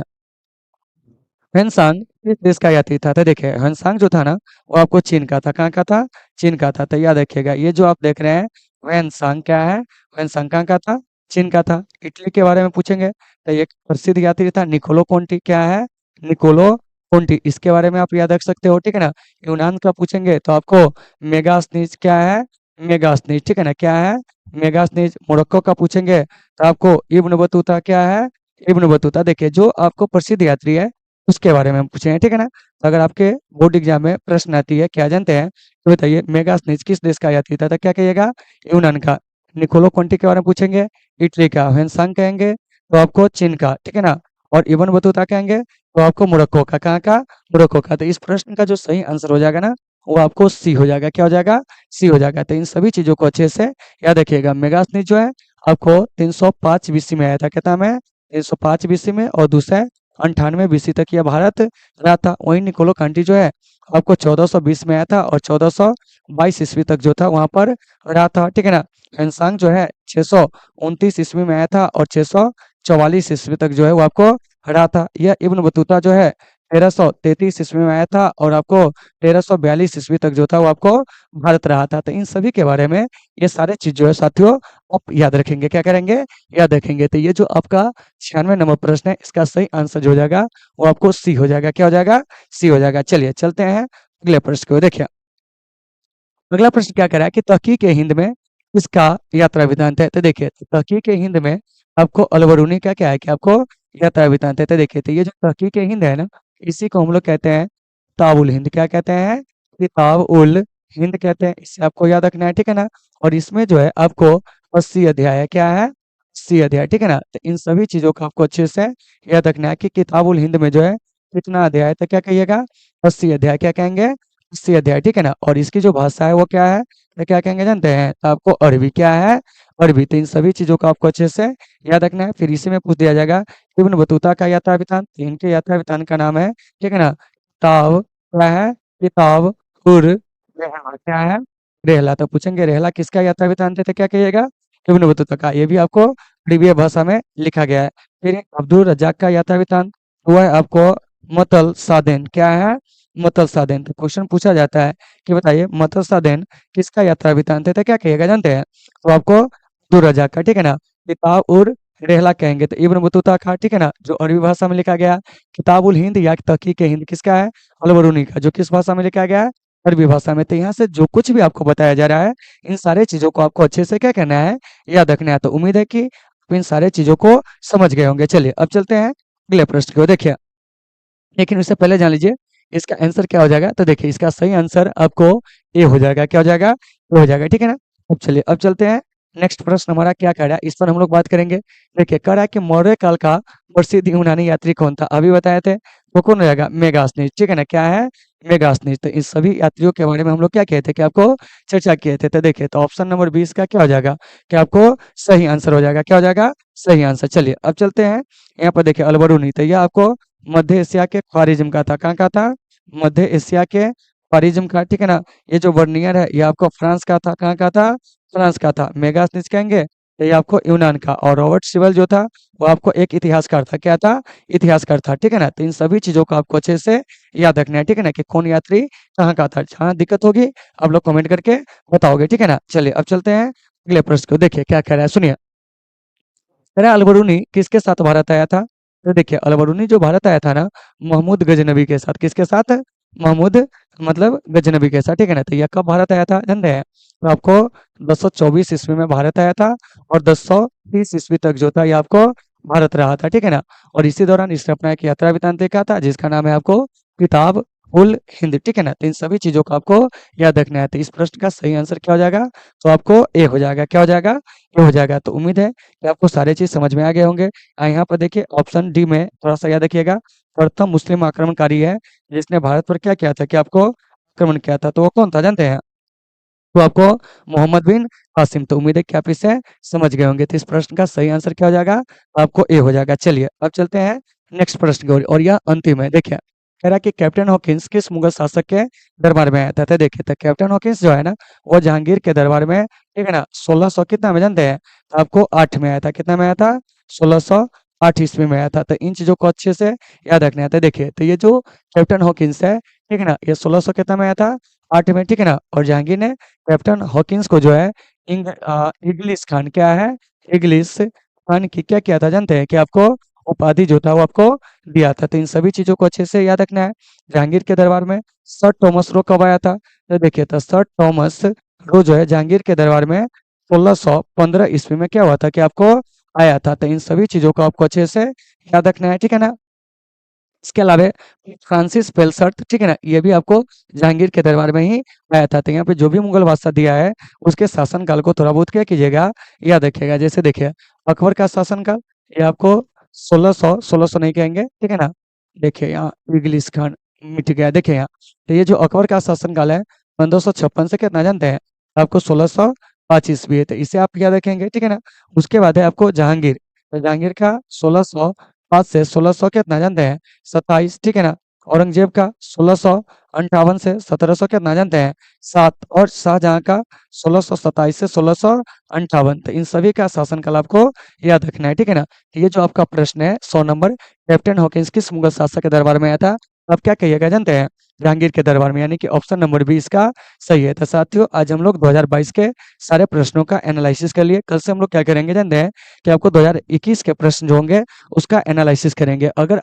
ह्वेनसांग किस देश का यात्री था, तो देखिए ह्वेनसांग जो था ना वो आपको चीन का था। कहाँ का था, चीन का था। तो याद रखिएगा, ये जो आप देख रहे हैं ह्वेनसांग क्या है, ह्वेनसांग कहाँ का था, चीन का था। इटली के बारे में पूछेंगे तो एक प्रसिद्ध यात्री था निकोलो कोंटी, क्या है, निकोलो कोंटी, इसके बारे में आप याद रख सकते हो, ठीक है ना। यूनान का पूछेंगे तो आपको मेगास्थनीज क्या है, मेगास्थनीज, ठीक है ना, क्या है, मेगास्थनीज। मोरक्को का पूछेंगे तो आपको इब्न बतूता क्या है, इब्न बतूता। देखिए जो आपको प्रसिद्ध यात्री है उसके बारे में हम पूछे हैं, ठीक है ना। तो अगर आपके बोर्ड एग्जाम में प्रश्न आती है क्या जानते हैं, तो बताइए मेगास्थनीज किस देश का यात्री था, तो क्या कहिएगा, यूनान का। निकोलो कोंटी के बारे में पूछेंगे, इटली का। ह्वेनसांग कहेंगे तो आपको चीन का, ठीक है ना। और इब्न बतूता कहेंगे तो आपको मोरक्को का। कहाँ का, मोरक्को का। तो इस प्रश्न का जो सही आंसर हो जाएगा ना वो आपको सी हो जाएगा। क्या हो जाएगा, सी हो जाएगा। तो इन सभी चीजों को अच्छे से याद रखिएगा। मेगास्थनीज जो है आपको 305 बीसी में आया था, क्या नाम है, 305 बीसी में। और दूसरा 98 बीसी तक यह भारत रहा था। वहीं निकोलो कांटी जो है आपको 1420 में आया था और 1422 ईस्वी तक जो था वहां पर रहा था, ठीक है ना। ह्वेनसांग जो है 629 ईस्वी में आया था और 644 ईस्वी तक जो है वो आपको रहा था। यह इब्न बतूता जो है 1333 ईस्वी में आया था और आपको 1342 ईस्वी तक जो था वो आपको भारत रहा था। तो इन सभी के बारे में ये सारे चीज जो है साथियों आप याद रखेंगे। क्या करेंगे, याद रखेंगे। तो ये जो आपका 96 नंबर प्रश्न है इसका सही आंसर जो हो जाएगा वो आपको सी हो जाएगा। क्या हो जाएगा, सी हो जाएगा। चलिए चलते हैं अगले प्रश्न को, देखिए अगला प्रश्न क्या कह रहा है कि तहकीक ए हिंद में किसका यात्रा वृत्तांत है। तो देखिए तहकीक ए हिंद में आपको अलबरूनी का क्या है कि आपको यात्रा वृत्तांत है। तो देखिए तो ये जो तहकीक ए हिंद है ना इसी को हम लोग कहते हैं किताब उल हिंद। क्या कहते हैं, किताब उल हिंद कहते हैं। इसे आपको याद रखना है, ठीक है ना। और इसमें जो है आपको 80 अध्याय है, क्या है, 80 अध्याय, ठीक है ना। तो इन सभी चीजों को आपको अच्छे से याद रखना है कि किताब उल हिंद में जो है कितना अध्याय है, तो क्या कहिएगा, 80 अध्याय। क्या कहेंगे, 80 अध्याय, ठीक है ना। और इसकी जो भाषा है वो क्या है, तो क्या कहेंगे जानते हैं, तो आपको अरबी, क्या है, अरबी। तो इन सभी चीजों को आपको अच्छे से याद रखना है। फिर इसी में पूछ दिया जाएगा इब्न बतूता का यात्रा वृत्तांत, तो इनके यात्रा वृत्तांत का नाम है, ठीक है ना, किताब क्या है, किताब उर रहला, क्या है, रहला। तो पूछेंगे रहला किसका यात्रा वृत्तांत है, तो क्या कहिएगा, इब्न बतूता का। ये भी आपको अरबी भाषा में लिखा गया है। फिर एक अब्दुल रज्जाक का यात्रा वृत्तांत हुआ है आपको मतल सादेन, क्या है, मतल सादेन। तो क्वेश्चन पूछा जाता है कि बताइए मतल सादेन किसका यात्रा वृत्तांत है, तो क्या कहिएगा जानते हैं, तो आपको अब्दुल रज्जाक का, ठीक है ना। किताब उर रहला कहेंगे तो इब्न बतूता का, ठीक है ना, जो अरबी भाषा में लिखा गया। किताबुल हिंद या तहकीक हिंद किसका है, अलबरूनी का, जो किस भाषा में लिखा गया है, अरबी भाषा में। तो यहाँ से जो कुछ भी आपको बताया जा रहा है इन सारे चीजों को आपको अच्छे से क्या करना है, याद रखना है। तो उम्मीद है कि आप इन सारे चीजों को समझ गए होंगे। चलिए अब चलते हैं अगले प्रश्न को, देखिए लेकिन उससे पहले जान लीजिए इसका आंसर क्या हो जाएगा। तो देखिए इसका सही आंसर आपको ए हो जाएगा। क्या हो जाएगा, ए हो जाएगा, ठीक है ना। अब चलिए अब चलते हैं नेक्स्ट प्रश्न हमारा क्या कह रहा है, इस पर हम लोग बात करेंगे। देखिए कह रहा है कि मौर्य काल का प्रसिद्ध यूनानी यात्री कौन था, अभी बताए थे वो कौन हो जाएगा, मेगास्थनीज, ठीक है ना, क्या है, मेगास्थनीज। तो इस सभी यात्रियों के बारे में हम लोग क्या कहते हैं कि आपको चर्चा किए थे। तो देखिए तो ऑप्शन नंबर 20 का क्या हो जाएगा, कि आपको सही आंसर हो जाएगा। क्या हो जाएगा, सही आंसर। चलिए अब चलते हैं यहाँ पर देखिए अलबरूनी, तो यह आपको मध्य एशिया के ख्वारिज्म का था। कहाँ का था, मध्य एशिया के ख्वारिज्म का, ठीक है ना। ये जो वर्नियर है ये आपको फ्रांस का था। कहाँ का था, फ्रांस का था। मेगास्थनीज कहेंगे तो ये आपको यूनान का। और रॉबर्ट सिबल जो था वो आपको एक इतिहासकार था। क्या था, इतिहासकार था, ठीक है ना। तो इन सभी चीजों को आपको अच्छे से याद रखना है, ठीक है ना, कि कौन यात्री कहाँ का था। जहाँ दिक्कत होगी आप लोग कमेंट करके बताओगे, ठीक है ना। चलिए अब चलते हैं अगले प्रश्न को, देखिए क्या कह रहा है, सुनिए। अरे अलबरूनी किसके साथ भारत आया था, तो देखिए अलबरूनी जो भारत आया था ना महमूद गजनबी के साथ। किसके साथ, महमूद मतलब गजनबी के साथ, ठीक है ना। तो यह कब भारत आया था जानते हैं, तो आपको 1024 ईस्वी में भारत आया था और 1030 ईस्वी तक जो था ये आपको भारत रहा था, ठीक है ना। और इसी दौरान इसने अपना एक यात्रा वृत्तांत लिखा था जिसका नाम है आपको किताब उल हिंद, ठीक है ना। तो इन सभी चीजों को आपको याद रखना है। तो इस प्रश्न का सही आंसर क्या हो जाएगा? तो आपको ए हो जाएगा। क्या हो जाएगा? ए हो जाएगा। तो उम्मीद है कि आपको सारे चीज समझ में आ गए होंगे। यहाँ पर देखिए ऑप्शन डी में थोड़ा सा याद रखिएगा। प्रथम मुस्लिम आक्रमणकारी है जिसने भारत पर क्या किया था, कि आपको आक्रमण किया था, तो वो कौन था जानते हैं? तो आपको मोहम्मद बिन कासिम। तो उम्मीद है कि आप इसे समझ गए होंगे। तो इस प्रश्न का सही आंसर क्या हो जाएगा? आपको ए हो जाएगा। चलिए अब चलते हैं नेक्स्ट प्रश्न की ओर, और यह अंतिम है। देखिए कह रहा है कि कैप्टन हॉकिंस किस मुगल शासक के दरबार में आया था? तो देखिए तो कैप्टन हॉकिंस जो है ना, वो जहांगीर के दरबार में, ठीक है ना, 1600 कितना में जानते हैं? तो आपको 8 में आया था। कितना में आया था? 1608 ईस्वी में आया था। तो इन चीजों को अच्छे से याद रखना है। तो देखिए तो ये जो कैप्टन हॉकिंस है, ठीक है ना, ये 1600 कितना में आया था? 8 में, ठीक है ना। और जहांगीर ने कैप्टन हॉकिंस को जो है इंग्लिश खान क्या है, इंग्लिश खान की क्या किया था जानते हैं? कि आपको उपाधि जो था वो आपको दिया था। तो इन सभी चीजों को अच्छे से याद रखना है। जहांगीर के दरबार में सर थॉमस रो कब आया था? तो देखिए तो सर थॉमस रो जो है जहांगीर के दरबार में 1615 ईस्वी में क्या हुआ था, कि आपको आया था। तो इन सभी चीजों को आपको अच्छे से याद रखना है, ठीक है ना। इसके अलावा फ्रांसिस बेलसर्ट, ठीक है ना, ये भी आपको जहांगीर के दरबार में ही आया था। तो यहाँ पे जो भी मुगल बादशाह दिया है उसके शासनकाल को थोड़ा बहुत क्या कीजिएगा, याद रखिएगा। जैसे देखिए अकबर का शासनकाल, ये आपको 1600 नहीं कहेंगे, ठीक है ना। देखिए यहाँ इंग्लिश खान मिट गया। देखिए यहाँ तो ये जो अकबर का शासनकाल है 1556 से कितना जानते हैं? आपको 1605 ईस्वी है। तो इसे आप याद रखेंगे, ठीक है ना। उसके बाद है आपको जहांगीर। तो जहांगीर का 1605 से 1600 कितना जानते हैं? 27, ठीक है ना। औरंगजेब का 1658 से 1700 कितना जानते हैं? 7। और शाहजहां का 1627 से 1658। तो इन सभी का शासनकाल आपको याद रखना है, ठीक है ना। तो ये जो आपका प्रश्न है 100 नंबर, कैप्टन हॉकिंस किस मुगल शासक के दरबार में आया था? आप क्या कहिएगा जानते हैं? जहांगीर के दरबार में, यानी कि ऑप्शन नंबर बी इसका सही है। तो साथियों आज हम लोग 2022 के सारे प्रश्नों का एनालिसिस कर लिए। कल से हम लोग क्या करेंगे जानते हैं? कि आपको 2021 के प्रश्न जो होंगे उसका एनालिसिस करेंगे। अगर